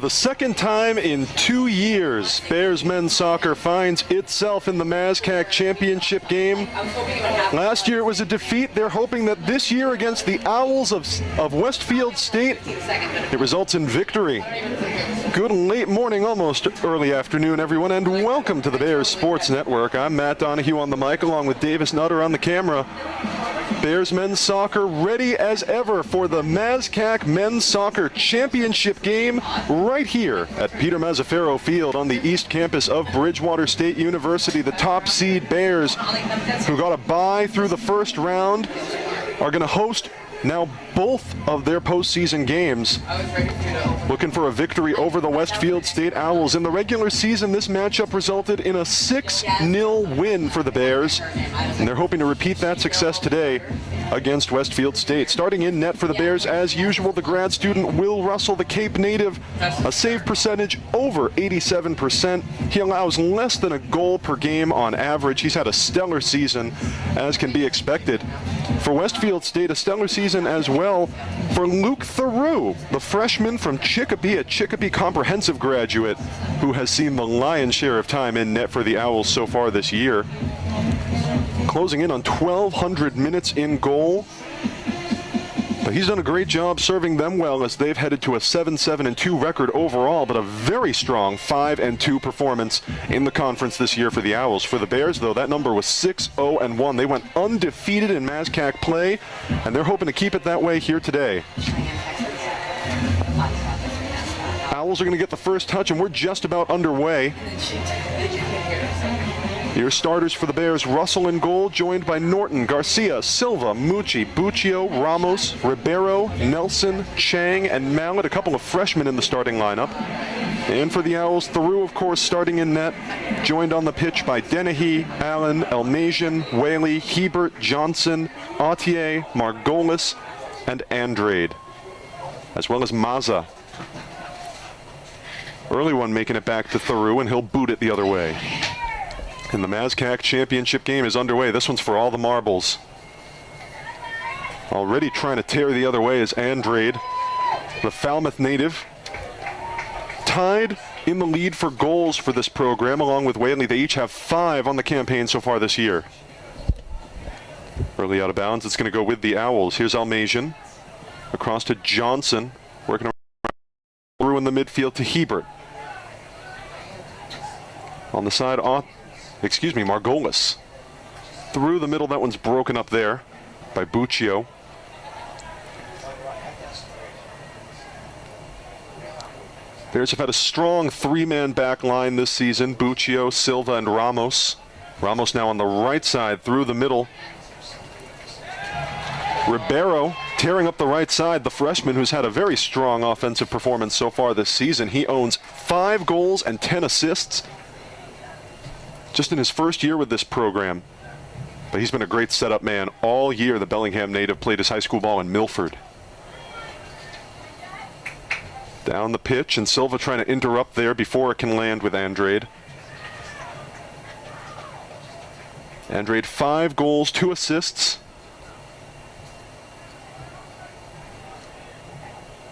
For the second time in 2 years, Bears men's soccer finds itself in the MASCAC Championship Game. Last year it was a defeat. They're hoping that this year against the Owls of Westfield State, it results in victory. Good late morning, almost early afternoon, everyone, and welcome to the Bears Sports Network. I'm Matt Donahue on the mic, along with Davis Nutter on the camera. Bears men's soccer ready as ever for the MASCAC Men's Soccer Championship Game right here at Peter Mazzaferro Field on the East Campus of Bridgewater State University. The top seed Bears, who got a bye through the first round, are going to host now both of their postseason games, looking for a victory over the Westfield State Owls. In the regular season, this matchup resulted in a 6-0 win for the Bears, and they're hoping to repeat that success today against Westfield State. Starting in net for the Bears, as usual, the grad student Will Russell, the Cape native, a save percentage over 87%. He allows less than a goal per game on average. He's had a stellar season, as can be expected. For Westfield State, a stellar season as well for Luke Theroux, the freshman from Chicopee, a Chicopee Comprehensive graduate who has seen the lion's share of time in net for the Owls so far this year. Closing in on 1,200 minutes in goal. But he's done a great job serving them well as they've headed to a 7-7-2 record overall, but a very strong 5-2 performance in the conference this year for the Owls. For the Bears, though, that number was 6-0-1. They went undefeated in MASCAC play, and they're hoping to keep it that way here today. Owls are going to get the first touch, and we're just about underway. Your starters for the Bears: Russell in goal, joined by Norton, Garcia, Silva, Mucci, Buccio, Ramos, Ribeiro, Nelson, Chang, and Mallet, a couple of freshmen in the starting lineup. And for the Owls, Theroux, of course, starting in net, joined on the pitch by Dennehy, Allen, Elmasian, Whaley, Hebert, Johnson, Autier, Margolis, and Andrade, as well as Mazza. Early one making it back to Theroux, and he'll boot it the other way. And the MASCAC Championship Game is underway. This one's for all the marbles. Already trying to tear the other way is Andrade, the Falmouth native. Tied in the lead for goals for this program, along with Whaley. They each have 5 on the campaign so far this year. Early out of bounds. It's going to go with the Owls. Here's Elmasian. Across to Johnson. Working through in the midfield to Hebert. On the side, Margolis. Through the middle, that one's broken up there by Buccio. Bears have had a strong 3-man back line this season: Buccio, Silva, and Ramos. Ramos now on the right side through the middle. Ribeiro tearing up the right side, the freshman who's had a very strong offensive performance so far this season. He owns 5 goals and 10 assists. Just in his first year with this program. But he's been a great setup man all year. The Bellingham native played his high school ball in Milford. Down the pitch, and Silva trying to interrupt there before it can land with Andrade. Andrade, 5 goals, 2 assists.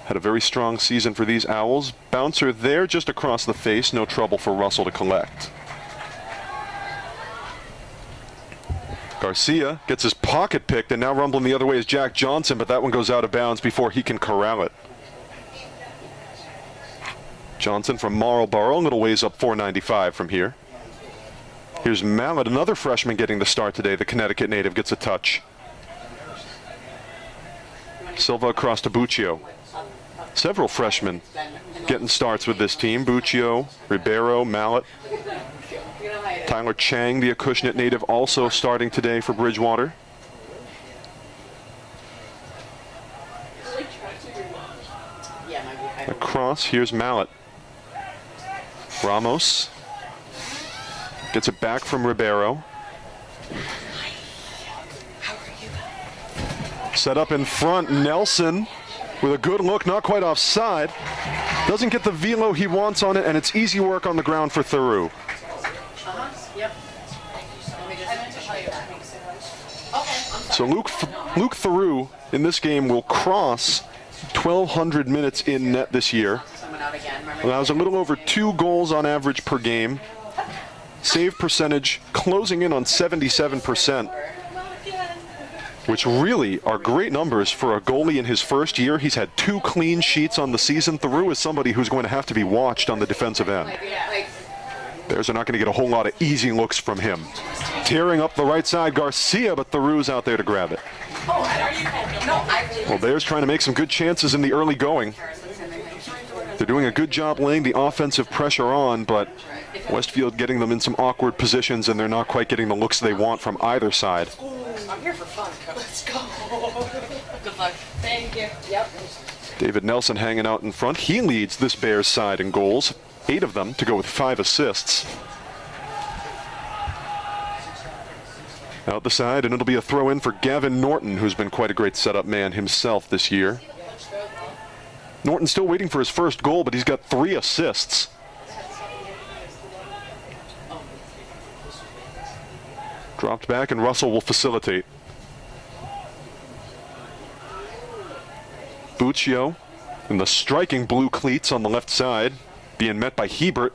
Had a very strong season for these Owls. Bouncer there just across the face. No trouble for Russell to collect. Garcia gets his pocket picked, and now rumbling the other way is Jack Johnson, but that one goes out of bounds before he can corral it. Johnson from Marlborough, a little ways up 495 from here. Here's Mallet, another freshman getting the start today. The Connecticut native gets a touch. Silva across to Buccio. Several freshmen getting starts with this team. Buccio, Ribeiro, Mallet. Tyler Chang, the Acushnet native, also starting today for Bridgewater. Across, here's Mallet. Ramos gets it back from Ribeiro. Set up in front, Nelson with a good look, not quite offside. Doesn't get the velo he wants on it, and it's easy work on the ground for Theroux. So Luke Theroux in this game will cross 1,200 minutes in net this year. Allows a little over 2 goals on average per game. Save percentage closing in on 77%, which really are great numbers for a goalie in his first year. He's had 2 clean sheets on the season. Theroux is somebody who's going to have to be watched on the defensive end. Bears are not going to get a whole lot of easy looks from him. Tearing up the right side, Garcia, but Theroux's out there to grab it. Well, Bears trying to make some good chances in the early going. They're doing a good job laying the offensive pressure on, but Westfield getting them in some awkward positions, and they're not quite getting the looks they want from either side. I'm here for fun, Coach. Let's go. Good luck. Thank you. Yep. David Nelson hanging out in front. He leads this Bears side in goals, 8 of them to go with 5 assists. Out the side, and it'll be a throw in for Gavin Norton, who's been quite a great setup man himself this year. Norton's still waiting for his first goal, but he's got 3 assists. Dropped back, and Russell will facilitate. Buccio in the striking blue cleats on the left side, being met by Hebert.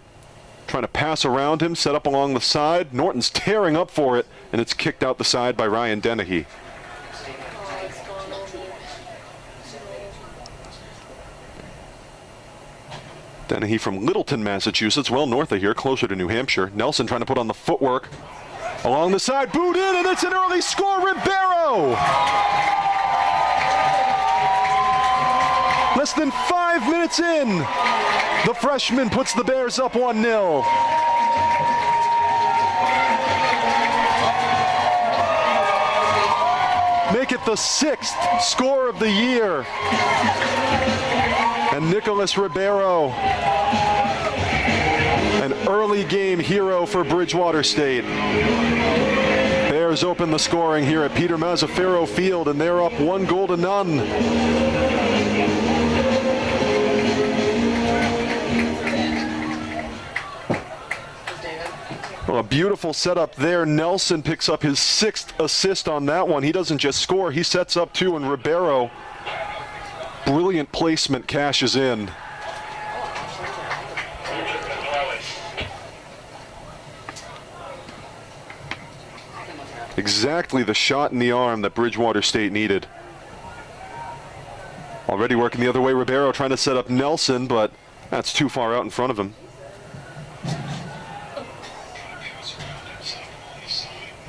Trying to pass around him, set up along the side. Norton's tearing up for it, and it's kicked out the side by Ryan Dennehy. Dennehy from Littleton, Massachusetts, well north of here, closer to New Hampshire. Nelson trying to put on the footwork. Along the side, boot in, and it's an early score, Ribeiro! Less than 5 minutes in, the freshman puts the Bears up 1-0. Make it the 6th score of the year. And Nicholas Ribeiro, an early game hero for Bridgewater State. Bears open the scoring here at Peter Mazzaferro Field, and they're up 1-0. Well, a beautiful setup there. Nelson picks up his 6th assist on that one. He doesn't just score, he sets up 2, and Ribeiro, brilliant placement, cashes in. Exactly the shot in the arm that Bridgewater State needed. Already working the other way, Ribeiro trying to set up Nelson, but that's too far out in front of him.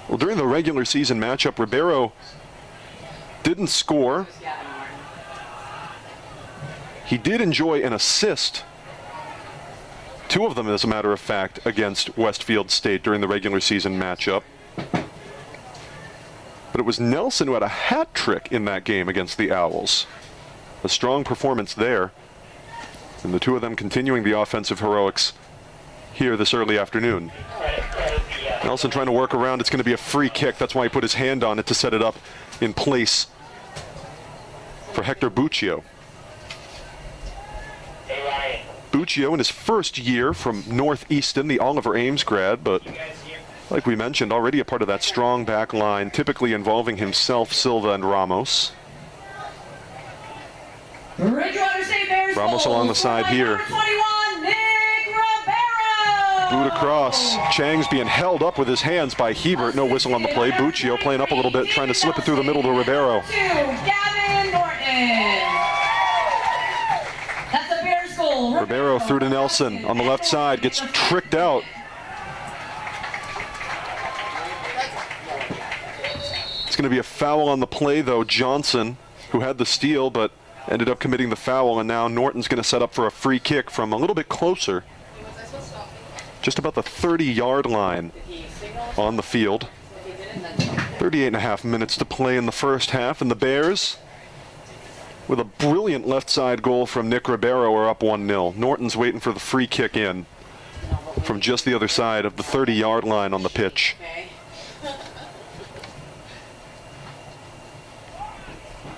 Well, during the regular season matchup, Ribeiro didn't score. He did enjoy an assist, 2 of them as a matter of fact, against Westfield State during the regular season matchup. But it was Nelson who had a hat trick in that game against the Owls. A strong performance there. And the 2 of them continuing the offensive heroics here this early afternoon. Nelson trying to work around. It's going to be a free kick. That's why he put his hand on it to set it up in place for Hector Buccio. Buccio in his first year from Northeastern, the Oliver Ames grad, but like we mentioned, already a part of that strong back line, typically involving himself, Silva, and Ramos. Ramos along the side here. Boot across. Chang's being held up with his hands by Hebert. No whistle on the play. Buccio playing up a little bit, trying to slip it through the middle to Ribeiro. Ribeiro through to Nelson on the left side. Gets tricked out. It's going to be a foul on the play, though. Johnson, who had the steal, but ended up committing the foul, and now Norton's going to set up for a free kick from a little bit closer. Just about the 30-yard line on the field. 38.5 minutes to play in the first half, and the Bears, with a brilliant left side goal from Nick Ribeiro, are up 1-0. Norton's waiting for the free kick in from just the other side of the 30-yard line on the pitch.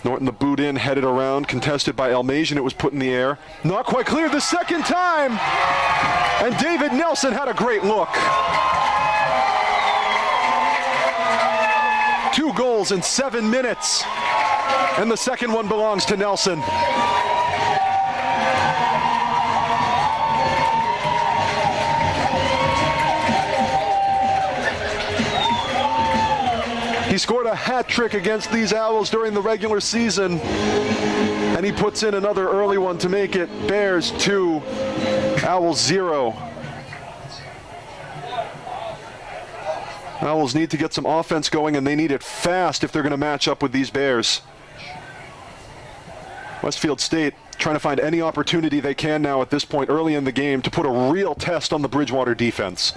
Norton the boot in, headed around, contested by Almasian. It was put in the air. Not quite clear the second time. And David Nelson had a great look. 2 goals in 7 minutes And the second one belongs to Nelson. He scored a hat trick against these Owls during the regular season, and he puts in another early one to make it Bears 2, Owls 0. Owls need to get some offense going, and they need it fast if they're going to match up with these Bears. Westfield State trying to find any opportunity they can now at this point early in the game to put a real test on the Bridgewater defense.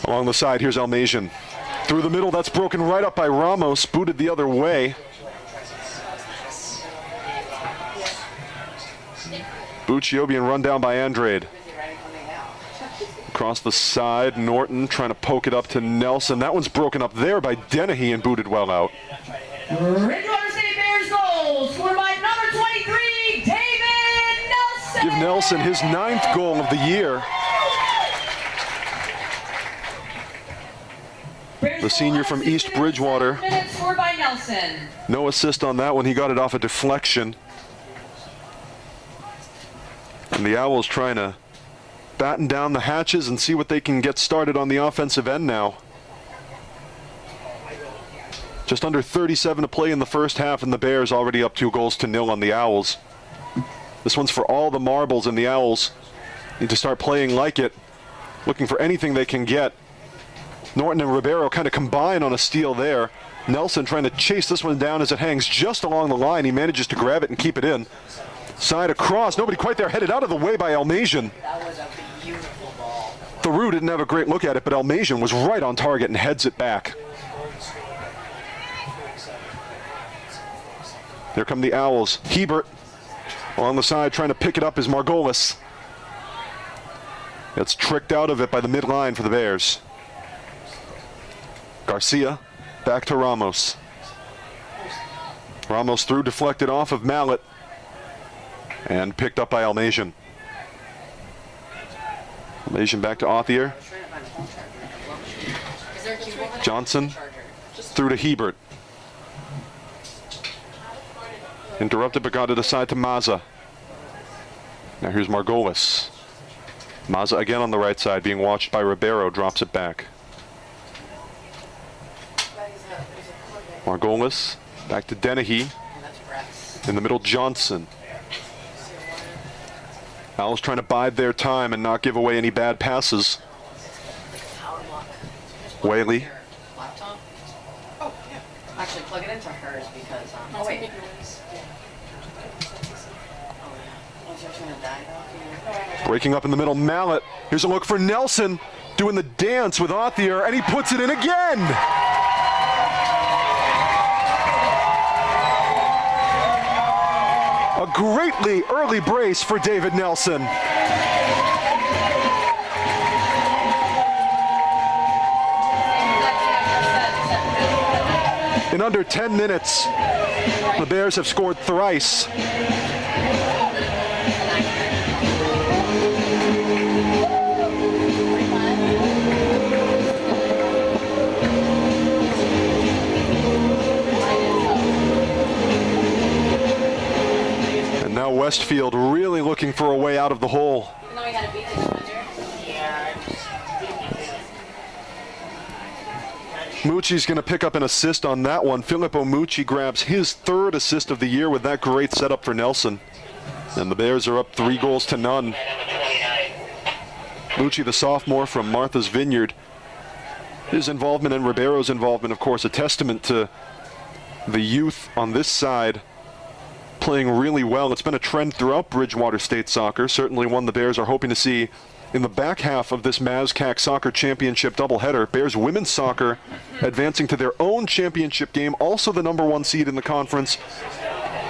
Along the side, here's Almasian. Through the middle, that's broken right up by Ramos, booted the other way. Bucciobian run down by Andrade. Across the side, Norton trying to poke it up to Nelson. That one's broken up there by Dennehy and booted well out. Bridgewater State Bears goal, scored by number 23, David Nelson. Give Nelson his 9th goal of the year. The senior from East Bridgewater. Scored by Nelson. No assist on that one. He got it off a deflection. And the Owls trying to batten down the hatches and see what they can get started on the offensive end now. Just under 37 to play in the first half, and the Bears already up 2-0 on the Owls. This one's for all the marbles, and the Owls need to start playing like it, looking for anything they can get. Norton and Ribeiro kind of combine on a steal there. Nelson trying to chase this one down as it hangs just along the line. He manages to grab it and keep it in. Side across, nobody quite there, headed out of the way by Almasian. That was a beautiful ball. Theroux didn't have a great look at it, but Almasian was right on target and heads it back. There come the Owls. Hebert along the side trying to pick it up is Margolis. It's tricked out of it by the midline for the Bears. Garcia back to Ramos. Ramos through, deflected off of Mallet and picked up by Almasian. Almasian back to Authier. Johnson through to Hebert. Interrupted but got it aside to Mazza. Now here's Margolis. Mazza again on the right side being watched by Ribeiro, drops it back. Margolis back to Dennehy. In the middle, Johnson. Owls trying to bide their time and not give away any bad passes. Whaley. Laptop? Oh, yeah. Actually, plug it into hers because, oh, wait. Breaking up in the middle, Mallet. Here's a look for Nelson, doing the dance with Authier, and he puts it in again. A greatly early brace for David Nelson. In under 10 minutes, the Bears have scored thrice. Now Westfield really looking for a way out of the hole. Even though we had a beat Mucci's going to pick up an assist on that one. Filippo Mucci grabs his 3rd assist of the year with that great setup for Nelson. And the Bears are up 3-0. Mucci, the sophomore from Martha's Vineyard. His involvement and Ribeiro's involvement, of course, a testament to the youth on this side playing really well. It's been a trend throughout Bridgewater State soccer, certainly one the Bears are hoping to see in the back half of this MASCAC Soccer Championship doubleheader. Bears women's soccer advancing to their own championship game, also the #1 seed in the conference.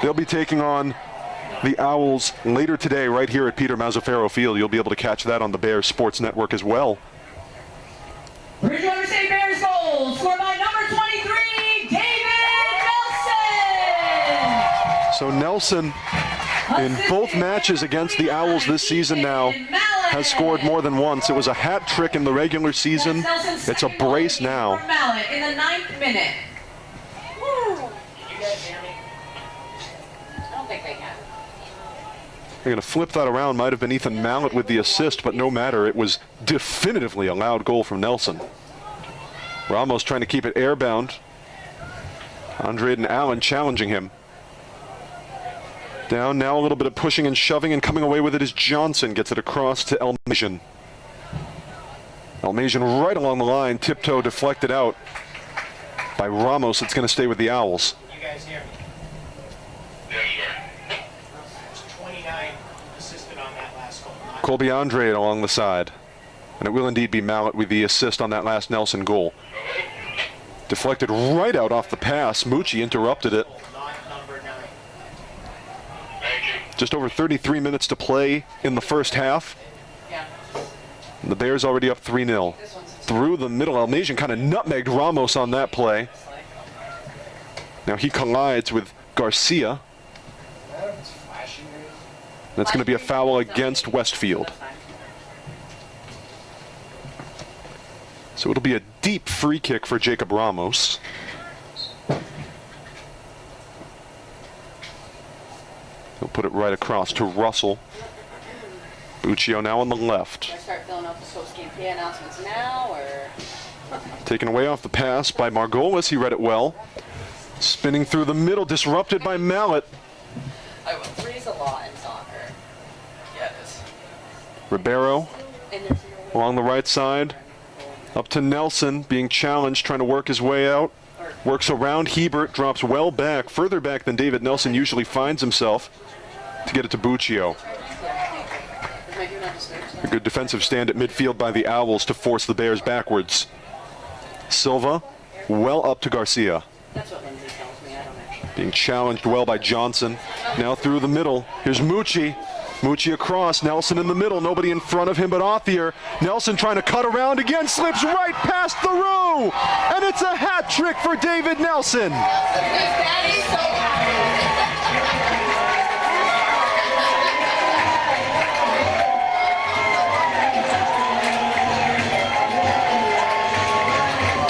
They'll be taking on the Owls later today right here at Peter Mazzaferro Field. You'll be able to catch that on the Bears Sports Network as well. Bridgewater State Bears goal, scored by number 23, David Nelson. So Nelson in both matches against the Owls this season now has scored more than once. It was a hat trick in the regular season. It's a brace now. Mallet in the 9th minute. Woo. Can you guys hear me? I don't think they can. They're going to flip that around. Might have been Ethan Mallet with the assist, but no matter. It was definitively a loud goal from Nelson. Ramos trying to keep it airbound. Andrade and Allen challenging him. Down now, a little bit of pushing and shoving, and coming away with it is Johnson. Gets it across to Elmasian. Elmasian right along the line, tiptoe deflected out by Ramos. It's going to stay with the Owls. You guys hear me? There's 29 assisted on that last goal. Colby Andrade along the side. And it will indeed be Mallet with the assist on that last Nelson goal. Deflected right out off the pass. Mucci interrupted it. Not number 9. Just over 33 minutes to play in the first half. Yeah. And the Bears already up 3-0. Through the middle, Elmasian kind of nutmegged Ramos on that play. Now he collides with Garcia. That's going to be a foul against Westfield. So it'll be a deep free kick for Jacob Ramos. He'll put it right across to Russell. Buccio now on the left. Should I start filling out the post-game PA announcements now, or? Taken away off the pass by Margolis. He read it well. Spinning through the middle, disrupted by Mallet. Well, 3's a lot in soccer. Yeah, it is. Ribeiro And there's no along the right side. Up to Nelson, being challenged, trying to work his way out. Works around Hebert, drops well back, further back than David Nelson usually finds himself, to get it to Buccio. A good defensive stand at midfield by the Owls to force the Bears backwards. Silva, well up to Garcia. That's what Lindsay tells me. I don't actually. Being challenged well by Johnson. Now through the middle. Here's Mucci. Mucci across. Nelson in the middle. Nobody in front of him but Othier. Nelson trying to cut around again. Slips right past the row. And it's a hat trick for David Nelson.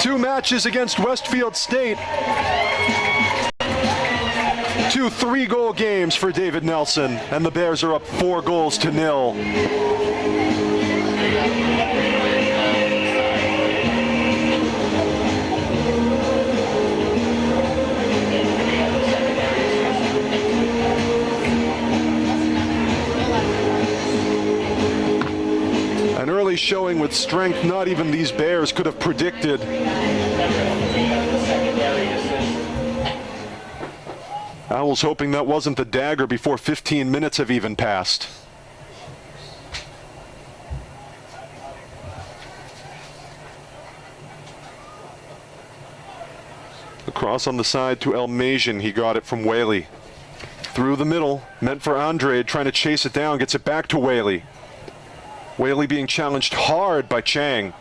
Two matches against Westfield State. 2 3-goal games for David Nelson, and the Bears are up 4-0. An early showing with strength not even these Bears could have predicted. Owls hoping that wasn't the dagger before 15 minutes have even passed. Across on the side to Elmasian. He got it from Whaley. Through the middle, meant for Andrade, trying to chase it down, gets it back to Whaley. Whaley being challenged hard by Chang.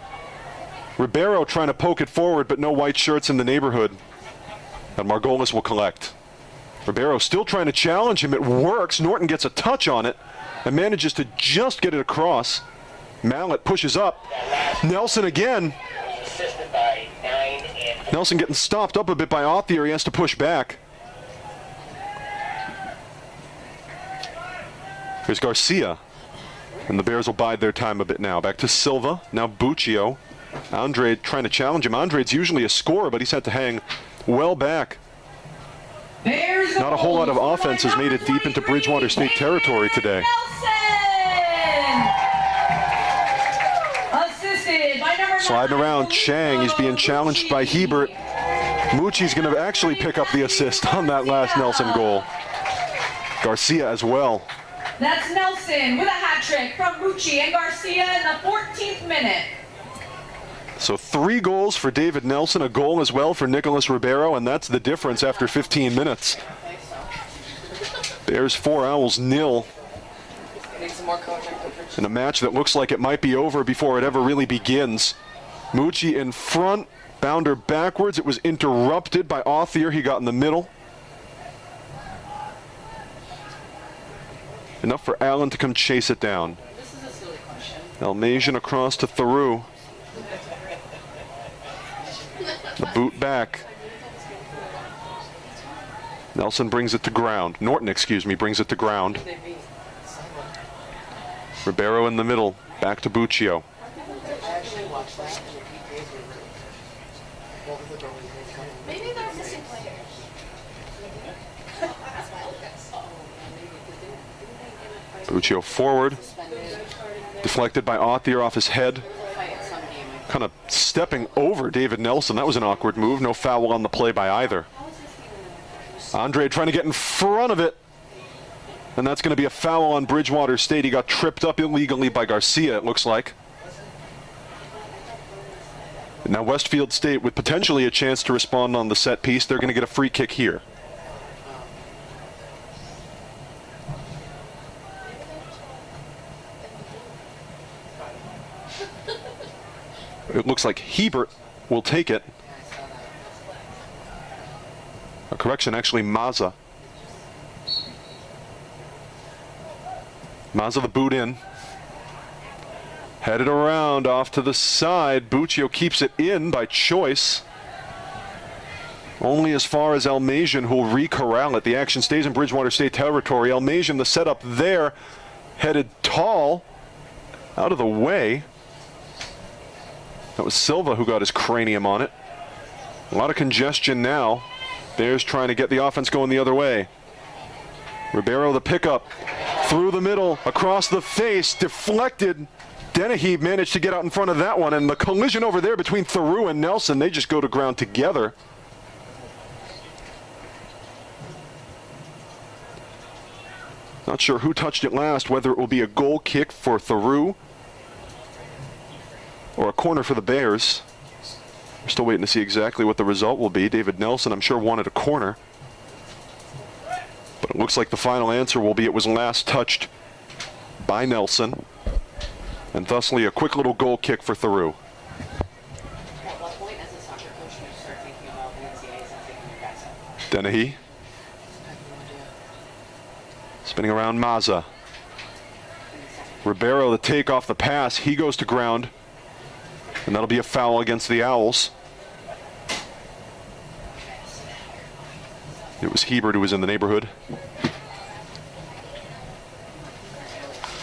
Ribeiro trying to poke it forward, but no white shirts in the neighborhood. And Margolis will collect. Ribeiro still trying to challenge him. It works. Norton gets a touch on it and manages to just get it across. Mallet pushes up. Nelson again. Nelson getting stopped up a bit by Othier. He has to push back. Here's Garcia. And the Bears will bide their time a bit now. Back to Silva. Now Buccio. Andrade trying to challenge him. Andrade's usually a scorer, but he's had to hang well back. Not a whole lot of offense has made it deep into Bridgewater State territory today. Sliding around Chang. He's being challenged by Hebert. Mucci's going to actually pick up the assist on that last Nelson goal. Garcia as well. That's Nelson with a hat trick from Mucci and Garcia in the 14th minute. So 3 goals for David Nelson, a goal as well for Nicholas Ribeiro, and that's the difference after 15 minutes. Bears 4, Owls 0. In a match that looks like it might be over before it ever really begins. Mucci in front, bounder backwards. It was interrupted by Othier. He got in the middle. Enough for Allen to come chase it down. This is a silly question. Almasian across to Theroux. The boot back. Nelson brings it to ground. Norton, excuse me, brings it to ground. Ribeiro in the middle. Back to Buccio. Maybe they're missing players. Buccio forward. Deflected by Authier off his head. Kind of stepping over David Nelson. That was an awkward move. No foul on the play by either. Andre trying to get in front of it. And that's going to be a foul on Bridgewater State. He got tripped up illegally by Garcia, it looks like. Now Westfield State, with potentially a chance to respond on the set piece, they're going to get a free kick here. It looks like Hebert will take it. A correction, actually, Mazza. Mazza the boot in. Headed around off to the side. Buccio keeps it in by choice. Only as far as Almasian, who will re-corral it. The action stays in Bridgewater State territory. Almasian, the setup there, headed tall, out of the way. That was Silva who got his cranium on it. A lot of congestion now. Bears trying to get the offense going the other way. Ribeiro the pickup. Through the middle, across the face, deflected. Dennehy managed to get out in front of that one, and the collision over there between Theroux and Nelson, they just go to ground together. Not sure who touched it last, whether it will be a goal kick for Theroux or a corner for the Bears. We're still waiting to see exactly what the result will be. David Nelson, I'm sure, wanted a corner. But it looks like the final answer will be it was last touched by Nelson. And thusly a quick little goal kick for Theroux. At what point as a soccer coach do you start thinking about the NCAAs and taking your guys out? Dennehy. Spinning around Mazza. Ribeiro the take off the pass. He goes to ground. And that'll be a foul against the Owls. It was Hebert who was in the neighborhood.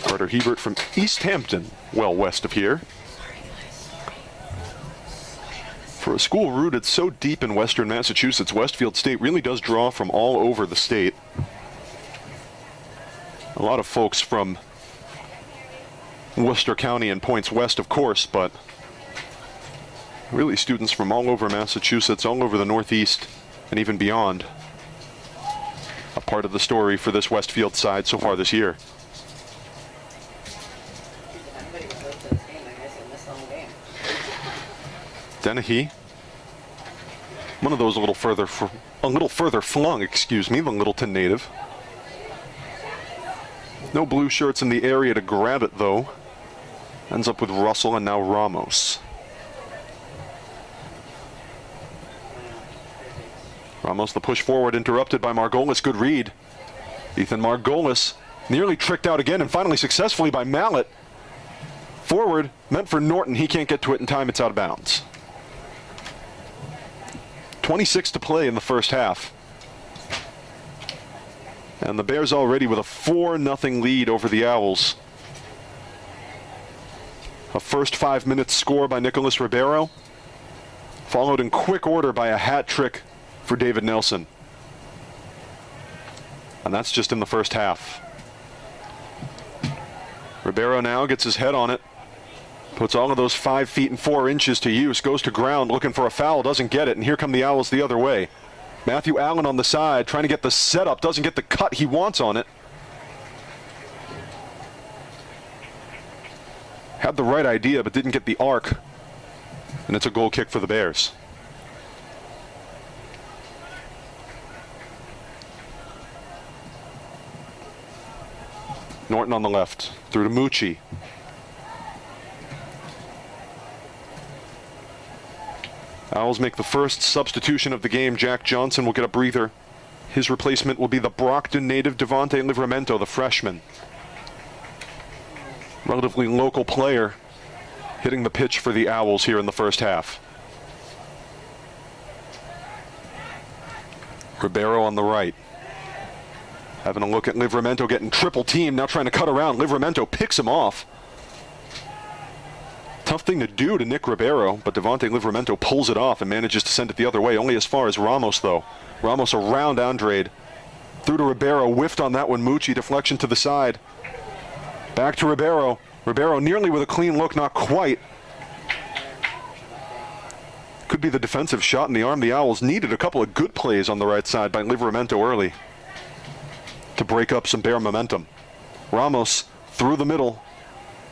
Carter Hebert from East Hampton, well west of here. For a school rooted so deep in western Massachusetts, Westfield State really does draw from all over the state. A lot of folks from Worcester County and points west, of course, but really students from all over Massachusetts, all over the Northeast, and even beyond. A part of the story for this Westfield side so far this year. Dennehy, one of those a little further flung, excuse me, the Littleton native. No blue shirts in the area to grab it though. Ends up with Russell and now Ramos. Ramos the push forward interrupted by Margolis. Good read. Ethan Margolis nearly tricked out again and finally successfully by Mallet. Forward, meant for Norton. He can't get to it in time. It's out of bounds. 26 to play in the first half. And the Bears already with a 4-0 lead over the Owls. A first 5 minutes score by Nicholas Ribeiro, followed in quick order by a hat trick for David Nelson. And that's just in the first half. Ribeiro now gets his head on it. Puts all of those 5 feet and 4 inches to use. Goes to ground looking for a foul. Doesn't get it. And here come the Owls the other way. Matthew Allen on the side trying to get the setup. Doesn't get the cut he wants on it. Had the right idea but didn't get the arc. And it's a goal kick for the Bears. Norton on the left. Through to Mucci. Owls make the first substitution of the game. Jack Johnson will get a breather. His replacement will be the Brockton native Devontae Livramento, the freshman. Relatively local player hitting the pitch for the Owls here in the first half. Ribeiro on the right. Having a look at Livramento getting triple team, now trying to cut around. Livramento picks him off. Tough thing to do to Nick Ribeiro, but Devontae Livramento pulls it off and manages to send it the other way, only as far as Ramos though. Ramos around Andrade. Through to Ribeiro, whiffed on that one. Mucci, deflection to the side. Back to Ribeiro. Ribeiro nearly with a clean look, not quite. Could be the defensive shot in the arm. The Owls needed a couple of good plays on the right side by Livramento early to break up some Bear momentum. Ramos through the middle.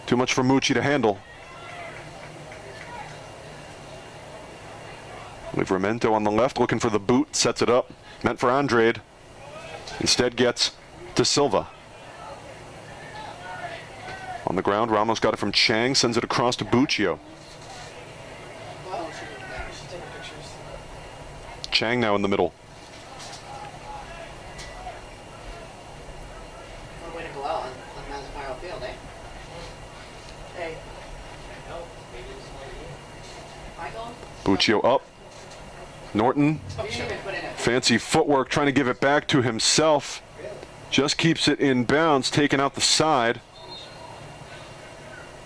Too much for Mucci to handle. Livramento on the left looking for the boot, sets it up. Meant for Andrade. Instead gets to Silva. On the ground, Ramos got it from Chang, sends it across to Buccio. Chang now in the middle. What a way to go out on Mazzaferro Field, eh? Hey. Michael? Buccio up. Norton, fancy footwork, trying to give it back to himself. Just keeps it in bounds, taking out the side.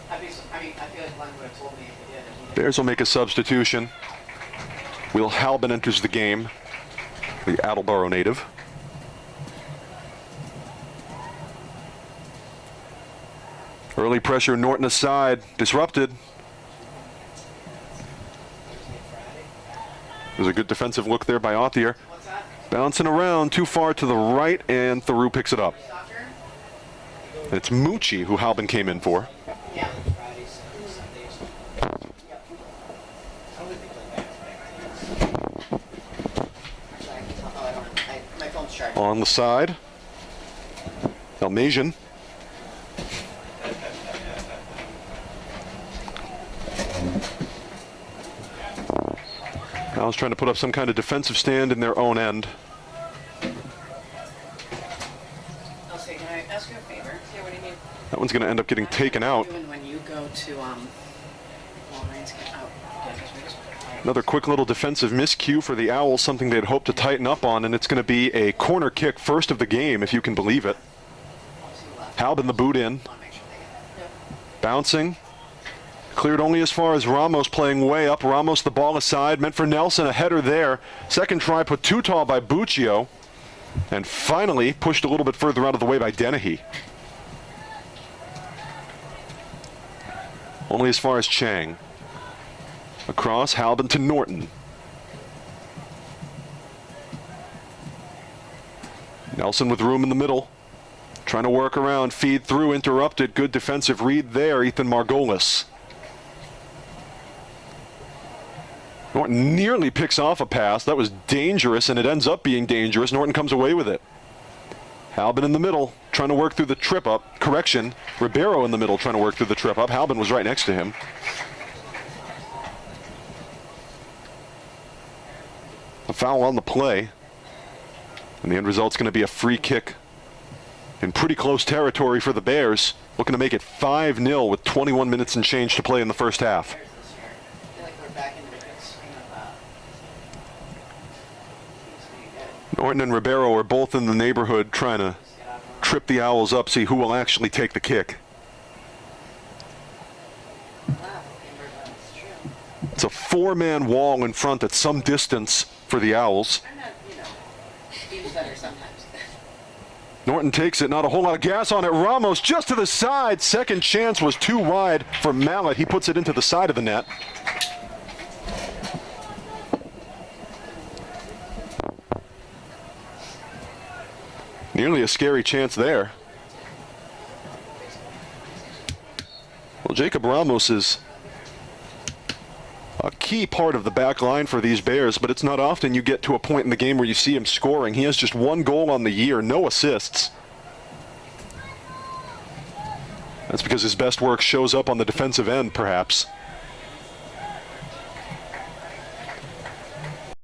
I feel like Glenn would have told me if he did. Bears will make a substitution. Will Halbin enters the game, the Attleboro native. Early pressure, Norton aside, disrupted. There's a good defensive look there by Authier. What's that? Bouncing around too far to the right, and Theroux picks it up. Soccer? It's Mucci who Halbin came in for. Yeah. My phone's charging. On the side, Elmasian. Owls trying to put up some kind of defensive stand in their own end. I'll say, can I ask you a favor? Yeah, what do you mean? That one's going to end up getting taken out. Doing when you go to Walgreens, get out. Another quick little defensive miscue for the Owls, something they'd hoped to tighten up on, and it's going to be a corner kick, first of the game, if you can believe it. Halbin the boot in. Bouncing. Cleared only as far as Ramos playing way up. Ramos the ball aside, meant for Nelson, a header there. Second try put too tall by Buccio. And finally pushed a little bit further out of the way by Dennehy. Only as far as Chang. Across, Halbin to Norton. Nelson with room in the middle. Trying to work around, feed through, interrupted. Good defensive read there, Ethan Margolis. Norton nearly picks off a pass. That was dangerous, and it ends up being dangerous. Norton comes away with it. Halbin in the middle, trying to work through the trip up. Correction, Ribeiro in the middle, trying to work through the trip up. Halbin was right next to him. A foul on the play. And the end result's going to be a free kick in pretty close territory for the Bears. Looking to make it 5-0 with 21 minutes and change to play in the first half. Norton and Ribeiro are both in the neighborhood trying to trip the Owls up, see who will actually take the kick. It's a four-man wall in front at some distance for the Owls. Norton takes it, not a whole lot of gas on it. Ramos just to the side. Second chance was too wide for Mallet. He puts it into the side of the net. Nearly a scary chance there. Well, Jacob Ramos is a key part of the back line for these Bears, but it's not often you get to a point in the game where you see him scoring. He has just one goal on the year, no assists. That's because his best work shows up on the defensive end, perhaps.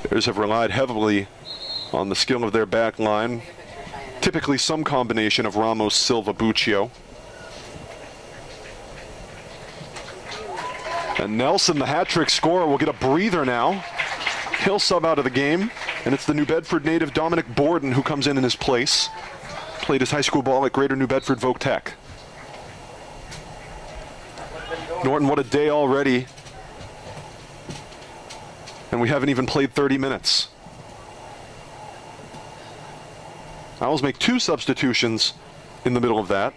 Bears have relied heavily on the skill of their back line. Typically some combination of Ramos, Silva, Buccio. And Nelson, the hat-trick scorer, will get a breather now. He'll sub out of the game, and it's the New Bedford native Dominic Borden who comes in his place. Played his high school ball at Greater New Bedford Voc Tech. Norton, what a day already. And we haven't even played 30 minutes. Owls make 2 substitutions in the middle of that.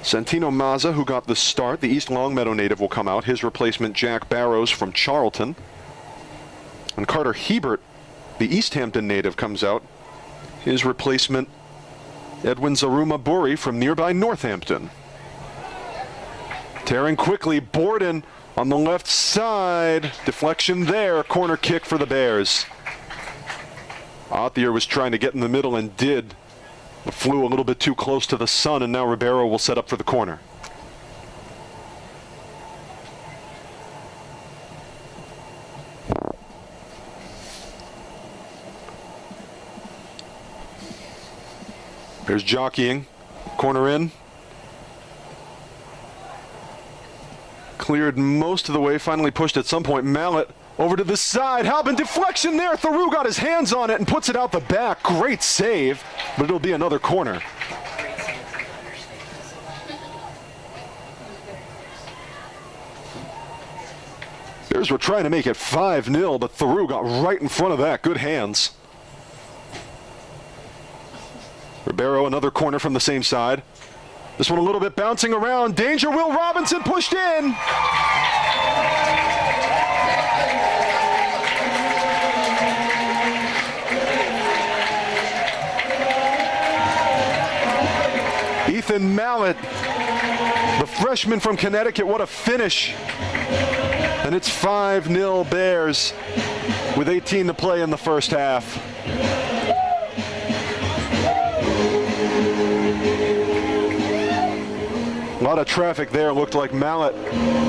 Santino Mazza, who got the start, the East Longmeadow native, will come out. His replacement, Jack Barrows from Charlton. And Carter Hebert, the East Hampton native, comes out. His replacement, Edwin Zaruma Buri from nearby Northampton. Tearing quickly, Borden on the left side. Deflection there, corner kick for the Bears. Othier was trying to get in the middle and did. But flew a little bit too close to the sun, and now Ribeiro will set up for the corner. There's jockeying. Corner in. Cleared most of the way, finally pushed at some point. Mallet over to the side. Halbin deflection there. Theroux got his hands on it and puts it out the back. Great save, but it'll be another corner. Bears were trying to make it 5-0, but Theroux got right in front of that. Good hands. Ribeiro, another corner from the same side. This one a little bit bouncing around. Danger, Will Robinson pushed in. Ethan Mallet, the freshman from Connecticut, what a finish. And it's 5-0 Bears with 18 to play in the first half. A lot of traffic there. Looked like Mallet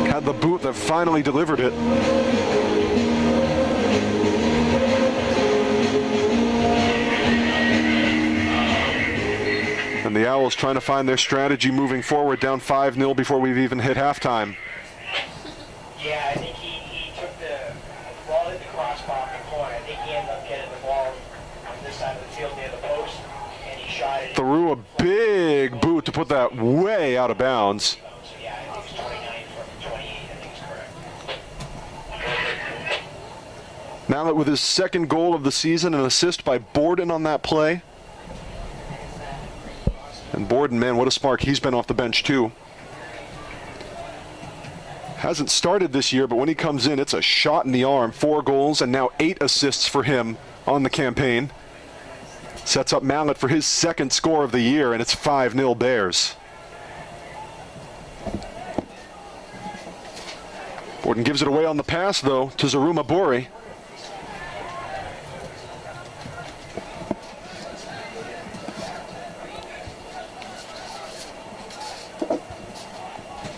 had the boot that finally delivered it. And the Owls trying to find their strategy moving forward, down 5-0 before we've even hit halftime. Yeah, I think he took the ball hit the crossbar in the corner. I think he ended up getting the ball on this side of the field near the post, and he shot it. Threw a big boot to put that way out of bounds. So yeah, I think it's 29 from 28. I think it's correct. Mallet with his second goal of the season, an assist by Borden on that play. And Borden, man, what a spark. He's been off the bench too. Hasn't started this year, but when he comes in, it's a shot in the arm. 4 goals and now 8 assists for him on the campaign. Sets up Mallet for his second score of the year, and it's 5-0 Bears. Borden gives it away on the pass, though, to Zaruma Buri.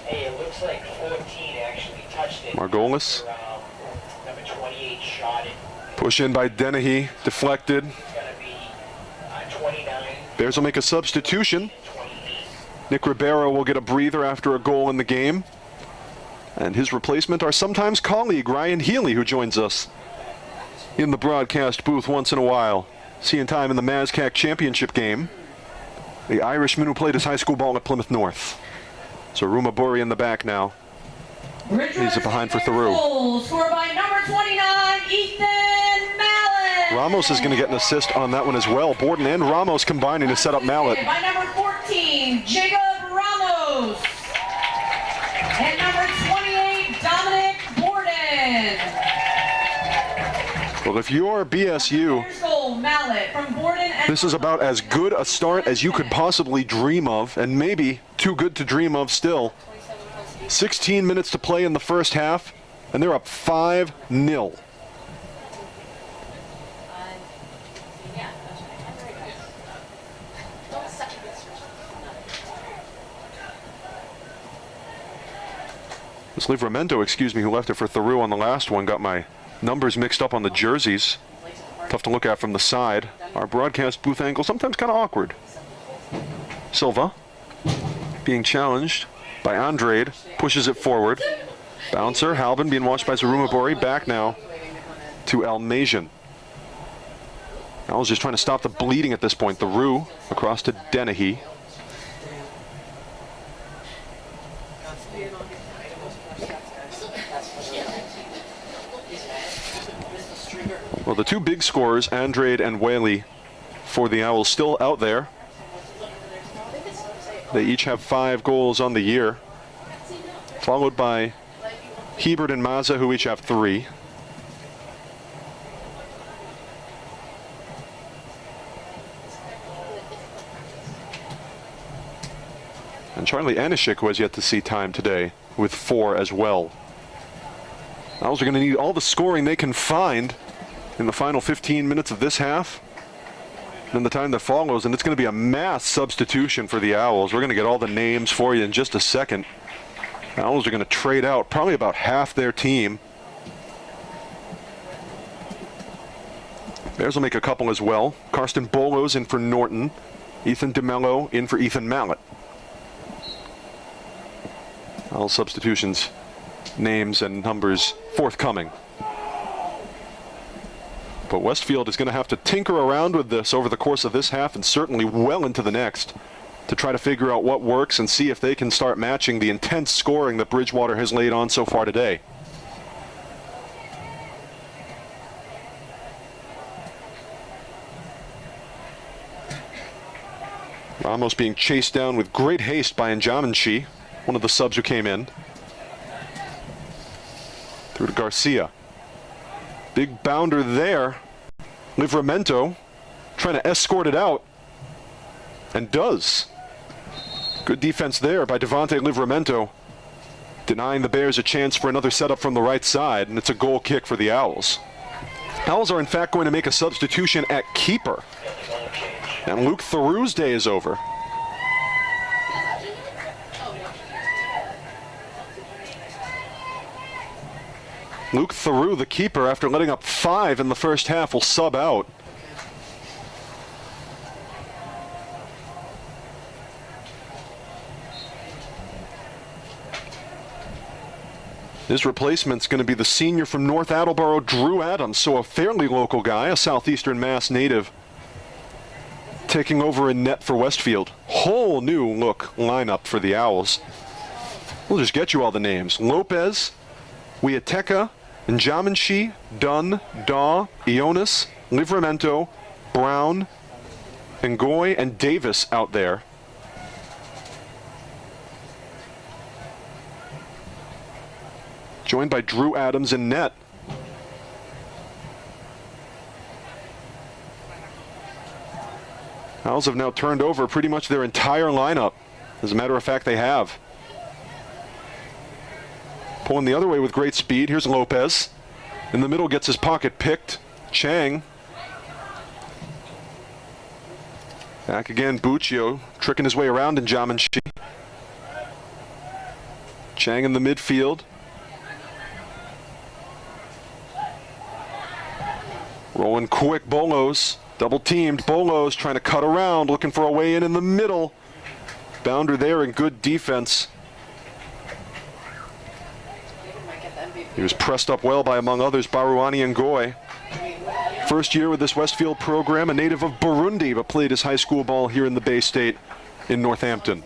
Hey, it looks like 14 actually touched it. Margolis. Number 28 shot it. Push in by Dennehy, deflected. It's going to be 29. Bears will make a substitution. 28. Nick Ribeiro will get a breather after a goal in the game. And his replacement, our sometimes colleague, Ryan Healy, who joins us in the broadcast booth once in a while. Seeing time in the MASCAC Championship Game. The Irishman who played his high school ball at Plymouth North. So Zaruma Buri in the back now. Leaves it behind for Theroux. Scored by number 29, Ethan Mallet. Ramos is going to get an assist on that one as well. Borden and Ramos combining to set up Mallet. By number 14, Jacob Ramos. And number 28, Dominic Borden. Well, if you're BSU, Bears goal, Mallet from Borden and this is about as good a start as you could possibly dream of, and maybe too good to dream of still. 16 minutes to play in the first half, and they're up 5-0. Yeah, that's right. This Livramento, excuse me, who left it for Theroux on the last one, got my numbers mixed up on the jerseys. Tough to look at from the side. Our broadcast booth angle sometimes kind of awkward. Silva being challenged by Andrade, pushes it forward. Bouncer, Halvin being watched by Zarumabori. Back now to Almasian. Owls just trying to stop the bleeding at this point. The Rue across to Dennehy. Well, the two big scorers, Andrade and Whaley, for the Owls, still out there. They each have 5 goals on the year, followed by Hebert and Mazza, who each have 3. And Charlie Anishik, who has yet to see time today, with 4 as well. Owls are going to need all the scoring they can find in the final 15 minutes of this half and the time that follows, and it's going to be a mass substitution for the Owls. We're going to get all the names for you in just a second. Owls are going to trade out probably about half their team. Bears will make a couple as well. Karsten Bolos in for Norton. Ethan DeMello in for Ethan Mallett. All substitutions, names and numbers forthcoming. But Westfield is going to have to tinker around with this over the course of this half and certainly well into the next to try to figure out what works and see if they can start matching the intense scoring that Bridgewater has laid on so far today. Ramos being chased down with great haste by Njamanchi, one of the subs who came in. Through to Garcia. Big bounder there. Livramento trying to escort it out. And does. Good defense there by Devontae Livramento. Denying the Bears a chance for another setup from the right side. And it's a goal kick for the Owls. Owls are in fact going to make a substitution at keeper. And Luke Theroux's day is over. Luke Theroux, the keeper, after letting up 5 in the first half, will sub out. His replacement's going to be the senior from North Attleboro, Drew Adams, so a fairly local guy, a southeastern Mass native, taking over in net for Westfield. Whole new look lineup for the Owls. We'll just get you all the names. Lopez, Wiateka, Njamanchi, Dunn, Daw, Ionis, Livramento, Brown, Ngoy, and Davis out there. Joined by Drew Adams in net. Owls have now turned over pretty much their entire lineup. As a matter of fact, they have. Pulling the other way with great speed. Here's Lopez. In the middle, gets his pocket picked. Chang. Back again, Buccio tricking his way around Njamanchi. Chang in the midfield. Rolling quick, Bolos. Double teamed. Bolos trying to cut around, looking for a way in the middle. Bounder there and good defense. He was pressed up well by, among others, Baruani Ngoy. First year with this Westfield program, a native of Burundi, but played his high school ball here in the Bay State in Northampton.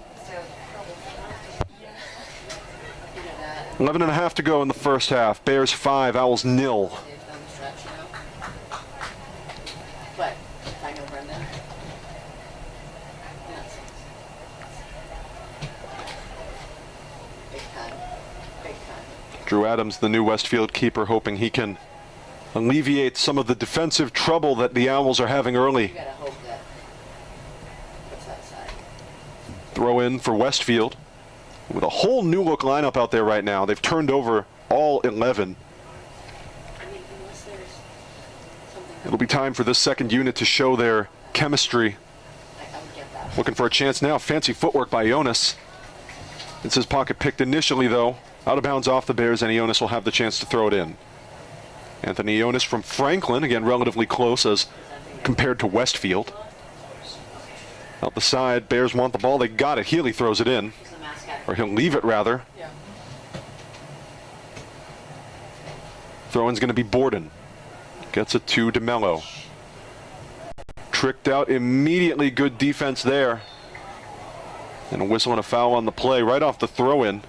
11.5 to go in the first half. Bears 5, Owls 0. Drew Adams, the new Westfield keeper, hoping he can alleviate some of the defensive trouble that the Owls are having early. Throw in for Westfield with a whole new look lineup out there right now. They've turned over all 11. It'll be time for this second unit to show their chemistry. Looking for a chance now. Fancy footwork by Ionis. It's his pocket picked initially, though. Out of bounds off the Bears, and Ionis will have the chance to throw it in. Anthony Ionis from Franklin, again relatively close as compared to Westfield. Out the side, Bears want the ball. They got it. Healy throws it in. Or he'll leave it, rather. Throw-in's going to be Borden. Gets it to DeMello. Tricked out immediately. Good defense there. And a whistle and a foul on the play right off the throw-in.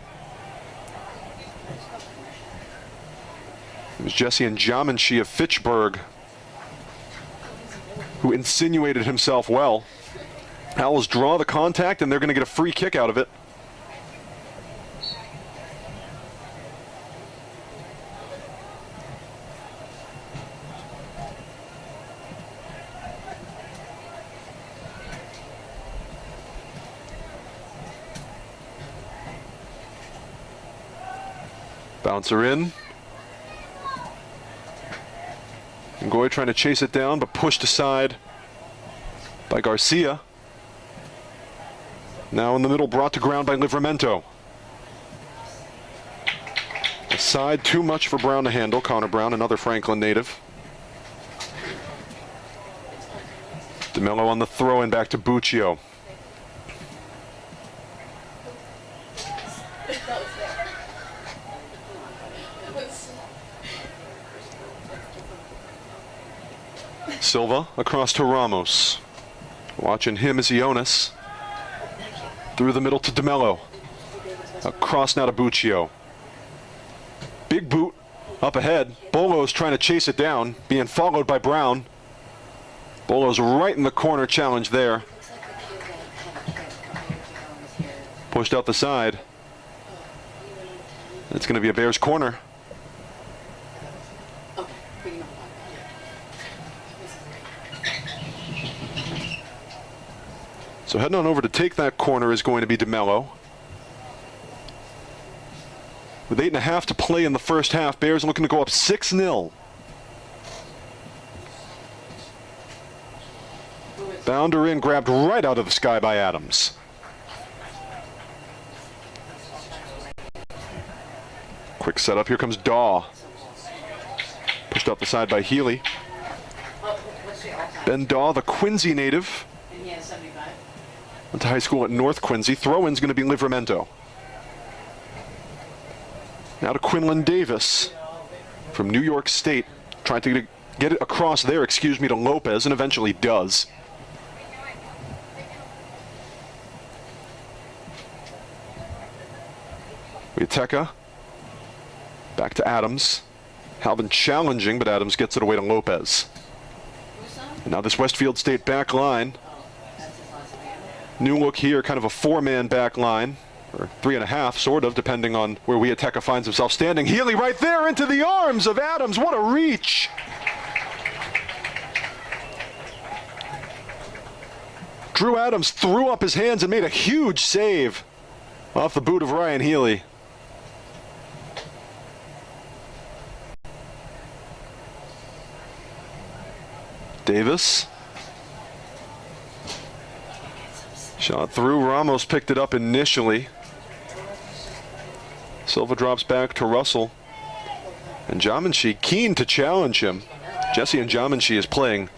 It was Jesse and Jamanshi of Fitchburg who insinuated himself well. Owls draw the contact, and they're going to get a free kick out of it. Bouncer in. Ngoy trying to chase it down, but pushed aside by Garcia. Now in the middle, brought to ground by Livramento. Aside, too much for Brown to handle. Connor Brown, another Franklin native. DeMello on the throw-in back to Buccio. Silva across to Ramos. Watching him is Ionis. Through the middle to DeMello. Across now to Buccio. Big boot up ahead. Bolo's trying to chase it down, being followed by Brown. Bolo's right in the corner, challenge there. Pushed out the side. It's going to be a Bears corner. So heading on over to take that corner is going to be DeMello. With 8.5 to play in the first half, Bears looking to go up 6-0. Bounder in, grabbed right out of the sky by Adams. Quick setup, here comes Daw. Pushed up the side by Healy. Ben Daw, the Quincy native. Went to high school at North Quincy. Throw-in's going to be Livramento. Now to Quinlan Davis from New York State. Trying to get it across there, to Lopez, and eventually does. Witeka. Back to Adams. Halvin challenging, but Adams gets it away to Lopez. And now this Westfield State back line. New look here, kind of a 4-man back line, or 3.5, sort of, depending on where Witeka finds himself standing. Healy right there into the arms of Adams. What a reach! Drew Adams threw up his hands and made a huge save off the boot of Ryan Healy. Davis. Shot through. Ramos picked it up initially. Silva drops back to Russell. And Jamanshi keen to challenge him. Jesse and Jamanshi is playing